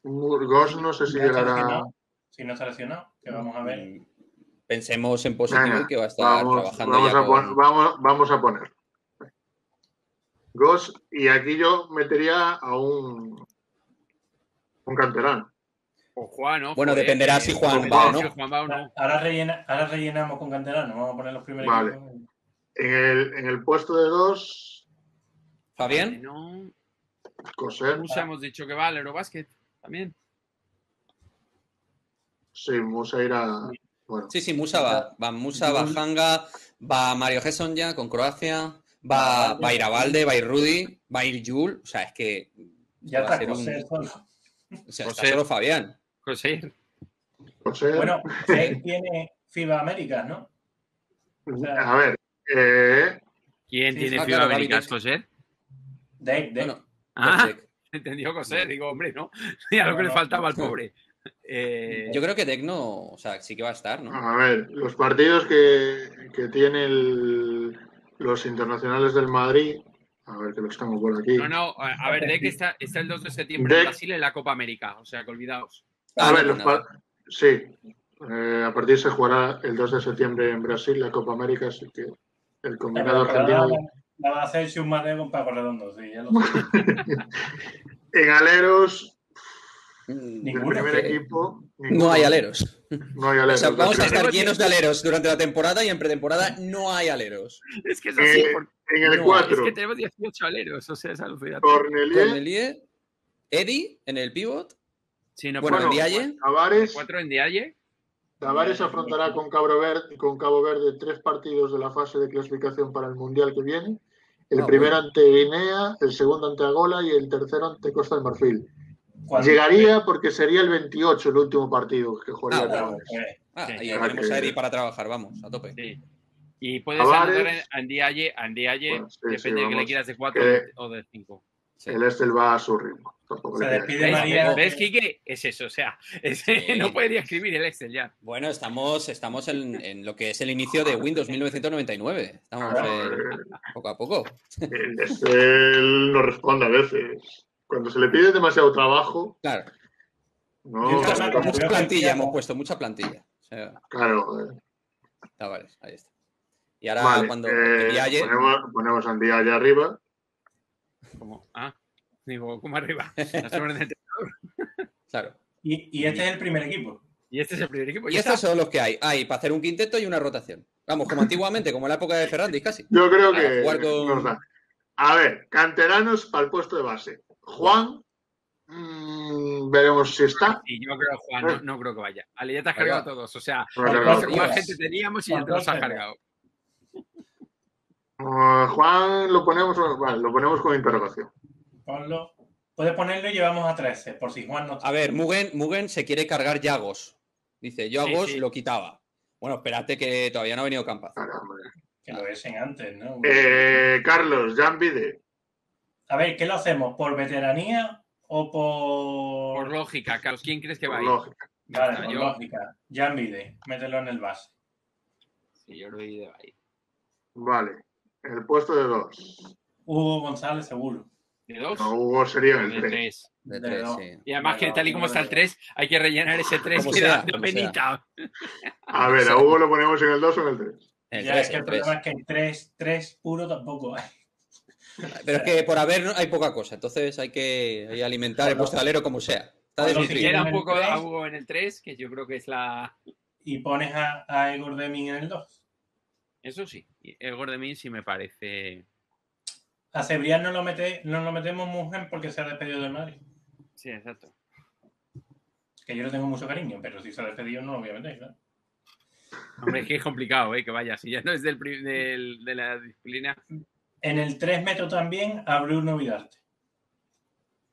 Goss no sé si llegará... Si no está lesionado, que vamos a ver. Pensemos en positivo y que va a estar trabajando vamos a poner Goss, y aquí yo metería a un canterano. O Juan, ¿no? Bueno, dependerá si Juan va o no. Ahora rellenamos con canterano. Vamos a poner los primeros. Vale. En el puesto de 2... ¿Fabián? No. Coser. Musa hemos dicho que va al Eurobasket también. Sí, Musa irá... Bueno. Sí, Musa va. Va Musa, va Hanga, va Mario Gesson ya con Croacia, va Irabalde, va Rudy, va Jul. O sea, es que... Ya está Coser solo. O sea, está solo Fabián. Coser. Bueno, Dave tiene FIBA Américas, ¿no? O sea, a ver. ¿Quién tiene FIBA Américas, Coser? Dave. Bueno, entendió Coser. Digo, hombre, ¿no? Mira lo que le faltaba al pobre. Yo creo que Dec no, o sea, sí que va a estar, ¿no? A ver, los partidos que tienen los internacionales del Madrid, a ver que los tengo por aquí. No, a ver, Dec está el 2 de septiembre en Brasil en la Copa América, o sea, que olvidaos. A ver, sí, a partir se jugará el 2 de septiembre en Brasil la Copa América, así que el combinado argentino... La va a hacer si un Madrid con Paco Redondo, sí, ya lo sé. En aleros... Ninguno. El primer equipo. No hay aleros. No hay aleros. O sea, vamos a estar llenos de aleros durante la temporada y en pretemporada no hay aleros. Es que es así. En el 4. Es que tenemos 18 aleros, o sea, es alucinante. Cornelier, Eddie en el pivot. Sí, no, bueno, en Dialle. Tavares. 4 en Dialle. Tavares afrontará con Cabo Verde 3 partidos de la fase de clasificación para el Mundial que viene. El primero ante Guinea, el segundo ante Angola y el tercero ante Costa de Marfil. Llegaría porque sería el 28 el último partido que jugaría Tavares. Y tenemos a Eddie para trabajar, vamos, a tope. Sí. Y puedes anotar en Dialle, bueno, sí, depende de que le quieras de 4 o de 5. Sí. El Estel va a su ritmo. Se despide María. ¿Ves, Quique? Es eso, o sea, no podría escribir el Excel ya. Bueno, estamos en lo que es el inicio de Windows 1999. Estamos poco a poco. El Excel no responde a veces. Cuando se le pide demasiado trabajo... Claro. No, mucha plantilla hemos puesto, mucha plantilla. O sea, claro. Vale, ahí está. Y ahora cuando ponemos a Dialle arriba. ¿Cómo? Digo, como arriba. Las órdenes de entrenador. Claro. Y este es el primer equipo. Y este es el primer equipo. Y estos son los que hay. Hay para hacer un quinteto y una rotación. Vamos, como antiguamente, como en la época de Ferrandis, casi. Yo creo Para que jugar con- nos da. A ver, canteranos para el puesto de base. Juan, veremos si está. Y yo creo, Juan, no creo que vaya. Ale, ya te has cargado a todos. O sea, No, no, no. más gente teníamos y ya te los has cargado. Juan lo ponemos, vale, lo ponemos con interrogación. Ponlo. Puedes ponerlo y llevamos a 13, por si Juan no está. A ver, Mugen se quiere cargar Yagos. Dice, yo a Sí, Gos sí. lo quitaba. Bueno, espérate que todavía no ha venido Campazo. Caramba. Que lo desen antes, ¿no? Carlos, Jan Vide. A ver, ¿qué lo hacemos? ¿Por veteranía o por...? Por lógica, Carlos, ¿quién crees que va a Por ir? lógica. Vale, Ya por está, lógica. Jan Vide, mételo en el base. Sí, yo creo que va a ir. Vale. El puesto de 2. Hugo González, seguro. ¿De 2? No, Hugo sería el de 3. 3. De De 3, dos. sí. Y además que tal y como está el 3, hay que rellenar ese 3 Como que sea, da como penita. A ver, a Hugo lo ponemos en el 2 o en el 3. El Ya, 3, es que el el 3. problema es que 3 puro tampoco hay. Pero es que por haber hay poca cosa. Entonces hay que alimentar el puesto de alero como sea. Está Por lo Si que desnutrido. queda un en el poco 3. a Hugo en el 3, que yo creo que es la... Y pones a Igor Deming en el 2. Eso sí, el Gordemin sí me parece... A Cebrián no lo metemos Mugen porque se ha despedido de Madrid. Sí, exacto. Que yo le tengo mucho cariño, pero si se ha despedido no lo voy a meter, ¿no? Hombre, es que es complicado, que vaya. Si ya no es de la disciplina... En el 3 meto también a Bruno Vidarte.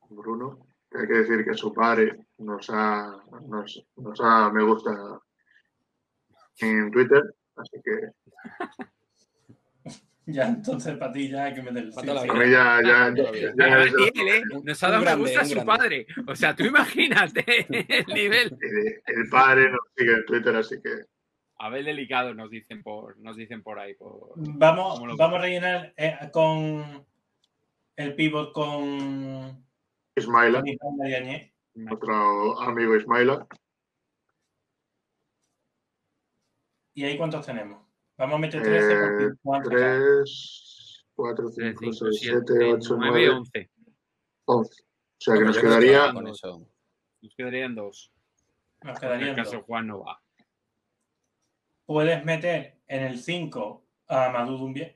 Bruno, que hay que decir que su padre nos ha me gusta en Twitter, así que Ya, entonces para ti ya hay que meterlo. Falta la a vida. mí ya Además, es él, nos ha dado Un me grande, gusta a un su grande. padre. O sea, tú imagínate el nivel. el padre nos sigue en Twitter, así que Abel Delicado nos dicen por ahí. Vamos ¿Cómo lo a rellenar con el pivot con Ismaila, Ismaila Diagne. otro amigo Ismaila. ¿Y ahí cuántos tenemos? Vamos a meter 13 porque Juan se cae. 3, 4, 3, 5, 5, 6, 7, 7, 8, 9, 9, 11. 11. O sea que Bueno, nos yo creo que quedaría con eso. Nos quedarían 2. Nos En el quedarían caso dos. Juan no va. Puedes meter en el 5 a Amadou Doumbia,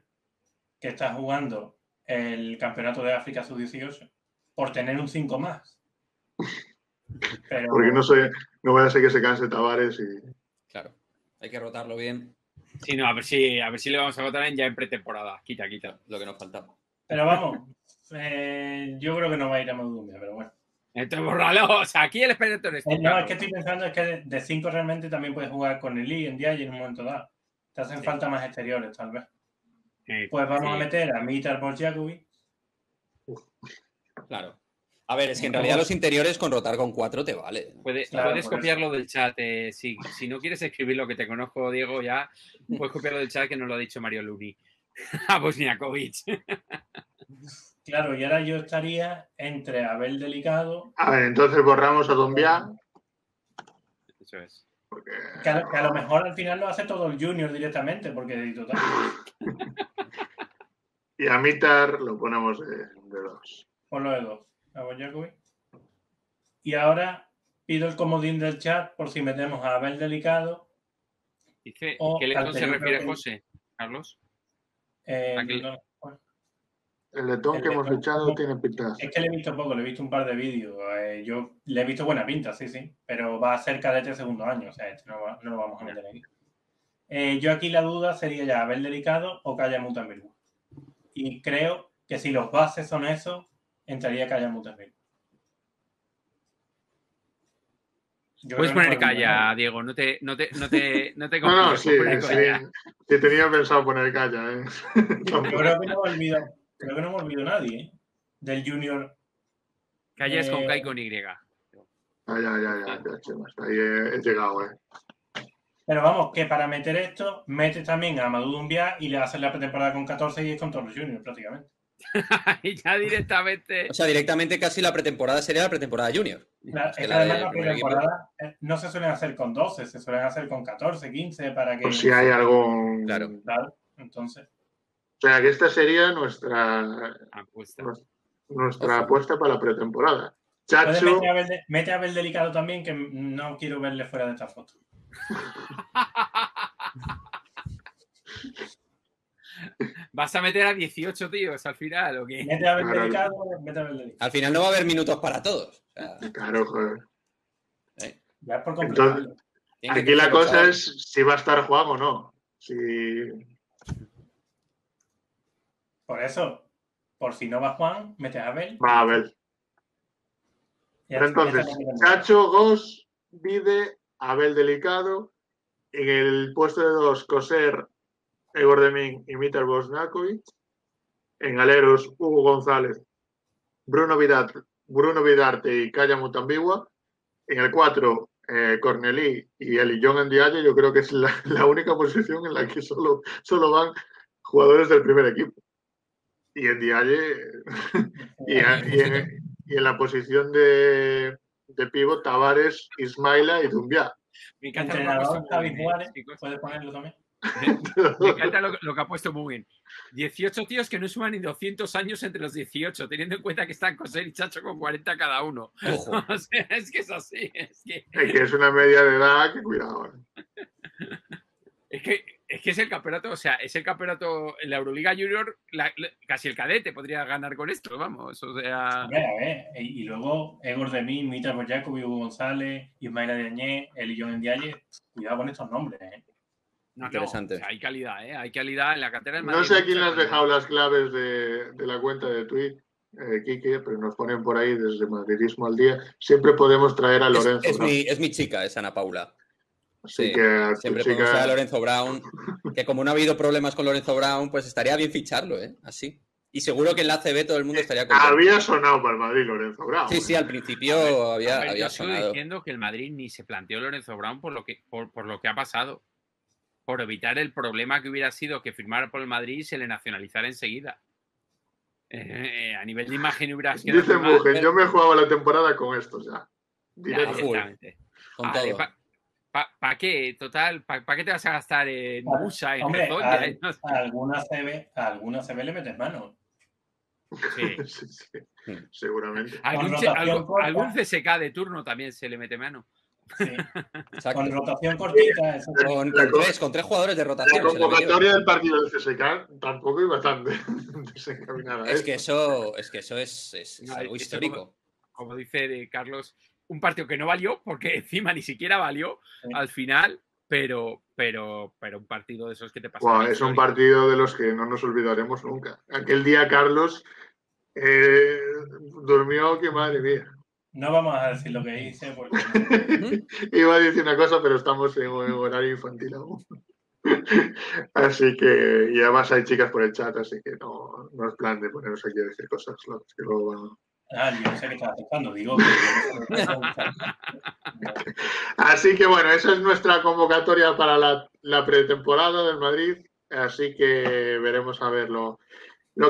que está jugando el Campeonato de África Sub-18, por tener un 5 más. Pero porque no vaya a ser que se canse Tavares y Claro. Hay que rotarlo bien. Sí, no, a ver si le vamos a votar ya en pretemporada. Quita. Lo que nos faltaba. Pero vamos, yo creo que no va a ir a Amadou Doumbia, pero bueno. Entonces, bórralo. O sea, aquí el experimento es No, es que estoy pensando es que de 5 realmente también puedes jugar con el en día y en un momento dado. Te hacen falta más exteriores, tal vez. Pues vamos a meter a Mitar Borjakovic. Claro. A ver, es que en realidad los interiores con rotar con 4 te vale. Puedes Claro, por copiarlo del chat. Si no quieres escribir lo que te conozco, Diego, ya puedes copiarlo del chat que nos lo ha dicho Mario Luni. A Bosniakovic. Claro, y ahora yo estaría entre Abel Delicado, a ver, entonces borramos a Dombia Eso es. porque que a lo mejor al final lo hace todo el Junior directamente, porque total. y a Mitar lo ponemos de 2. Por lo de 2. A Borjakovic. Y ahora pido el comodín del chat por si metemos a Abel Delicado. Dice, O ¿qué letón se Calderón, refiere creo que- José? Carlos. Aquí. El letón que hemos echado tiene pinta. Es que le he visto poco, le he visto un par de vídeos. Yo le he visto buena pinta, sí, pero va a ser cadete segundo año, o sea, este no lo vamos a meter aquí. Yo aquí la duda sería ya Abel Delicado o Kaya Mutambiru. Y creo que si los bases son esos, entraría Kaya Mutambiru. Puedes poner calla, Diego, no te No, compliques, sí, poner calla. sí, tenía pensado poner calla, ¿eh? Yo creo que no me olvido nadie, ¿eh? Del Junior. Calla es con K y con Y. Ya, Chema, hasta ahí he llegado, ¿eh? Pero vamos, que para meter esto, metes también a Amadou Doumbia y le haces la pretemporada con 14 y es con todos los Juniors, prácticamente. Y ya directamente. O sea, directamente casi la pretemporada sería la pretemporada junior. Claro, que es que la además del la primer pretemporada no se suelen hacer con 12, se suelen hacer con 14, 15 para que... Por si hay algún... Claro. Claro, entonces... O sea, que esta sería nuestra Apuesta. nuestra Ojo. apuesta para la pretemporada. Puedes Chacho, mete a Abel Delicado también, que no quiero verle fuera de esta foto. ¿Vas a meter a 18 tíos al final o qué? Mete a Abel Claro. Delicado, mete a Abel Delicado. Al final no va a haber minutos para todos. O sea, claro, joder. Ya es por completarlo. tiene que Aquí la crecer los cosa chavales. es si va a estar Juan o no. Si... Por eso, por si no va Juan, mete a Abel. Va a ver. Ya Entonces, está bien. Chacho, Gos, Vide, Abel Delicado. En el puesto de 2, Coser, Egor Demín y Mitar Bosnakovic. En aleros, Hugo González, Bruno Vidarte y Kaya Mutambigua. En el 4, Cornelí y Elillón Ndiaye. Yo creo que es la única posición en la que solo van jugadores del primer equipo. Y Ndiaye y en la posición de pívot, Tavares, Ismaila y Dumbiá. Me encanta lo que ha Entrenador puesto Javi Mugen, Juárez, chicos. puedes ponerlo también. Me encanta lo que ha puesto Mugen. 18 tíos que no suman ni 200 años entre los 18, teniendo en cuenta que están Coser y Chacho con 40 cada uno. Ojo. O sea, es que es así. Que es una media de edad que cuidado. Es que es el campeonato, o sea, es el campeonato en la Euroliga Junior, casi el cadete podría ganar con esto, vamos, o sea... Hombre, a ver, y luego Egor Demín, Mitar Boyakovic, Hugo González, Ismaila Diagne, Elillón Ndiaye. Cuidado con estos nombres, Interesante. O sea, hay calidad en la cantera del No Madrid. sé a quién le has dejado las claves de la cuenta de Twitter, Quique, pero nos ponen por ahí desde Madridismo al día. Siempre podemos traer a Lorenzo. Es mi chica, es Ana Paula. Así Sí, que a tu siempre chica... podemos traer a Lorenzo Brown, que como no ha habido problemas con Lorenzo Brown, pues estaría bien ficharlo, ¿eh? Así. Y seguro que en la ACB todo el mundo estaría contento. Había sonado para el Madrid Lorenzo Brown. Sí, al principio había yo sigo sonado. diciendo que el Madrid ni se planteó Lorenzo Brown por lo que ha pasado. Por evitar el problema que hubiera sido que firmara por el Madrid y se le nacionalizara enseguida. A nivel de imagen hubiera sido... Dice Mugen, yo me jugaba la temporada con estos ya. Directamente. Con todo. ¿Para qué? Total, ¿para qué te vas a gastar en Musa, en Hombre, Bezoya? a alguna CB le metes mano. Sí. Sí, seguramente. Algún CSK de turno también se le mete mano. Sí. Exacto. Con rotación cortita. Eso sí. Con tres jugadores de rotación. La convocatoria del partido del CSK tampoco iba tan desencaminada. Es que eso es algo histórico. Como dice Carlos, un partido que no valió, porque encima ni siquiera valió al final, pero un partido de esos que te pasa. Wow, es un partido de los que no nos olvidaremos nunca. Aquel día Carlos durmió, que madre mía. No vamos a decir lo que hice porque... Iba a decir una cosa, pero estamos en horario infantil aún. Así que, y además hay chicas por el chat, así que no es plan de ponernos aquí a decir cosas locas que luego van. Yo no sé qué estás pensando, digo. Así que bueno, esa es nuestra convocatoria para la pretemporada del Madrid. Así que veremos a ver lo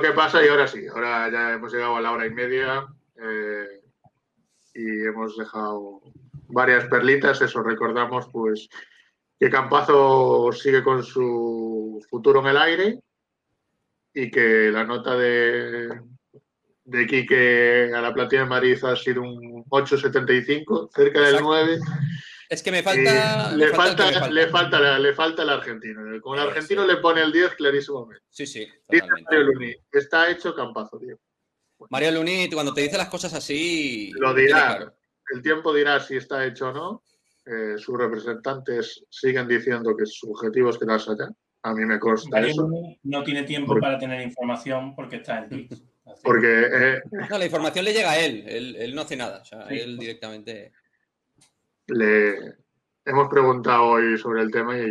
que pasa. Y ahora sí, ahora ya hemos llegado a la hora y media. Y hemos dejado varias perlitas. Eso, recordamos pues que Campazo sigue con su futuro en el aire y que la nota de Quique a la Platino de Madrid ha sido un 8,75, cerca del 9. Es que me falta... Le falta el argentino. Con el argentino le pone el 10 clarísimamente. Sí, dice Mario Luni, está hecho Campazo, tío. Mario Luni, cuando te dice las cosas así... Lo dirá. Claro. El tiempo dirá si está hecho o no. Sus representantes siguen diciendo que su objetivo es quedarse allá. A mí me consta Mario eso. Luni no tiene tiempo para tener información porque está en Twitch. Porque... No, la información le llega a él. Él no hace nada. O sea, él directamente... Hemos preguntado hoy sobre el tema y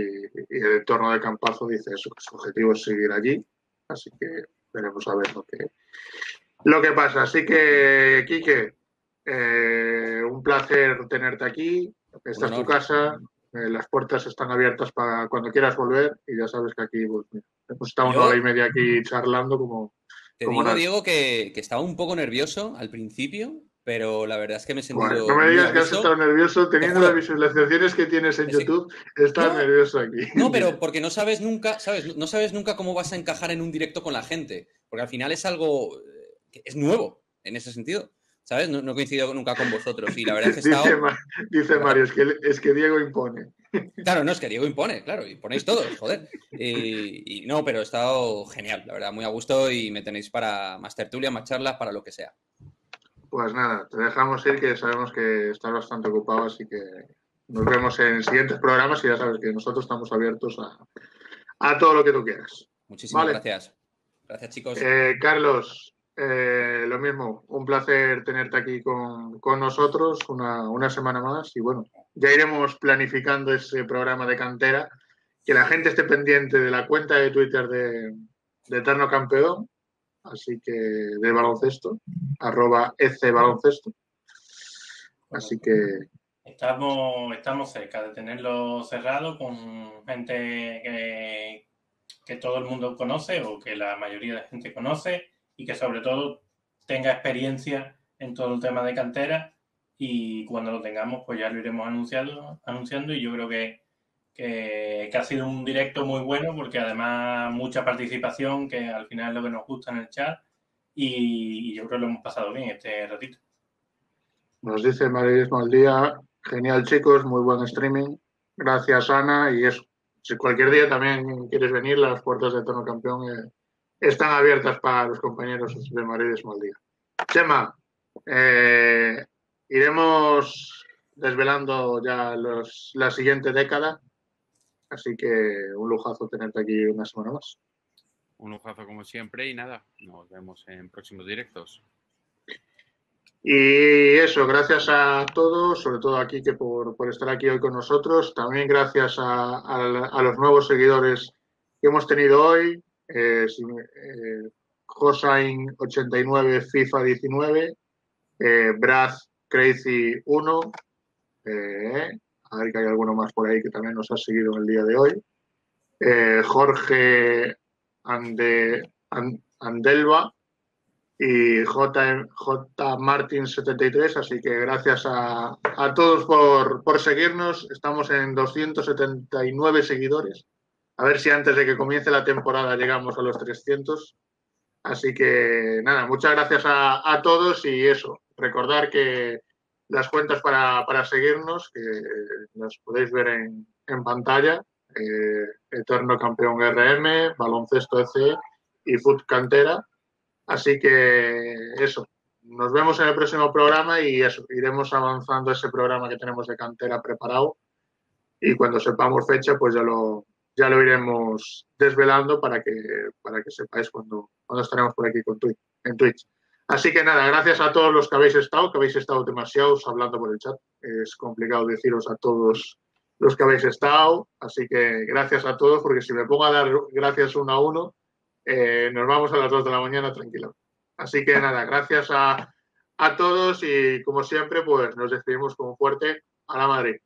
el entorno de Campazo dice eso, que su objetivo es seguir allí. Así que veremos a ver lo que pasa. Así que, Quique, un placer tenerte aquí. Esta es tu casa. Las puertas están abiertas para cuando quieras volver. Y ya sabes que aquí pues, hemos estado una hora y media aquí charlando como... Te digo, Diego, que estaba un poco nervioso al principio, pero la verdad es que me he sentido... Bueno, no me digas que has estado nervioso. Teniendo las visualizaciones que tienes en YouTube, estás nervioso aquí. No, pero porque no sabes nunca, ¿sabes? No sabes nunca cómo vas a encajar en un directo con la gente. Porque al final es algo que es nuevo. en ese sentido, ¿sabes? No he coincidido nunca con vosotros y la verdad es que he estado... Dice Mario, es que Diego impone. Claro, no, es que Diego impone, claro, y ponéis todos, joder. Y no, pero he estado genial, la verdad, muy a gusto y me tenéis para más tertulia, más charlas, para lo que sea. Pues nada, te dejamos ir, que sabemos que estás bastante ocupado, así que nos vemos en siguientes programas y ya sabes que nosotros estamos abiertos a todo lo que tú quieras. Muchísimas Vale. Gracias. Gracias, chicos. Carlos, lo mismo, un placer tenerte aquí con nosotros una semana más y bueno, ya iremos planificando ese programa de cantera, que la gente esté pendiente de la cuenta de Twitter de Eterno Campeón, así que de baloncesto, @ecbaloncesto. Así que estamos cerca de tenerlo cerrado con gente que todo el mundo conoce o que la mayoría de gente conoce y que sobre todo tenga experiencia en todo el tema de cantera, y cuando lo tengamos pues ya lo iremos anunciando y yo creo que ha sido un directo muy bueno porque además mucha participación, que al final es lo que nos gusta en el chat, y yo creo que lo hemos pasado bien este ratito. nos dice Marismo al día, genial chicos, muy buen streaming, gracias Ana, y eso, si cualquier día también quieres venir, las puertas de Eterno Campeón están abiertas para los compañeros de Marismo al día. Chema, iremos desvelando ya la siguiente década, así que un lujazo tenerte aquí una semana más. Un lujazo como siempre y nada, nos vemos en próximos directos. Y eso, gracias a todos, sobre todo a Quique por estar aquí hoy con nosotros. También gracias a los nuevos seguidores que hemos tenido hoy. Josain89 FIFA 19, Brad Crazy 1, a ver que hay alguno más por ahí que también nos ha seguido en el día de hoy. Jorge Andelva y J. Martin 73, así que gracias a todos por seguirnos. Estamos en 279 seguidores. A ver si antes de que comience la temporada llegamos a los 300. Así que nada, muchas gracias a todos y eso, recordar que las cuentas para seguirnos, que las podéis ver en pantalla, Eterno Campeón RM, Baloncesto EC y Foot Cantera. Así que eso, nos vemos en el próximo programa y eso, iremos avanzando ese programa que tenemos de cantera preparado y cuando sepamos fecha pues ya lo iremos desvelando para que sepáis cuando estaremos por aquí en Twitch. Así que nada, gracias a todos los que habéis estado demasiados hablando por el chat. Es complicado deciros a todos los que habéis estado, así que gracias a todos, porque si me pongo a dar gracias uno a uno, nos vamos a las 2 de la mañana tranquilo. Así que nada, gracias a todos y como siempre, pues nos despedimos con un fuerte a la Madrid.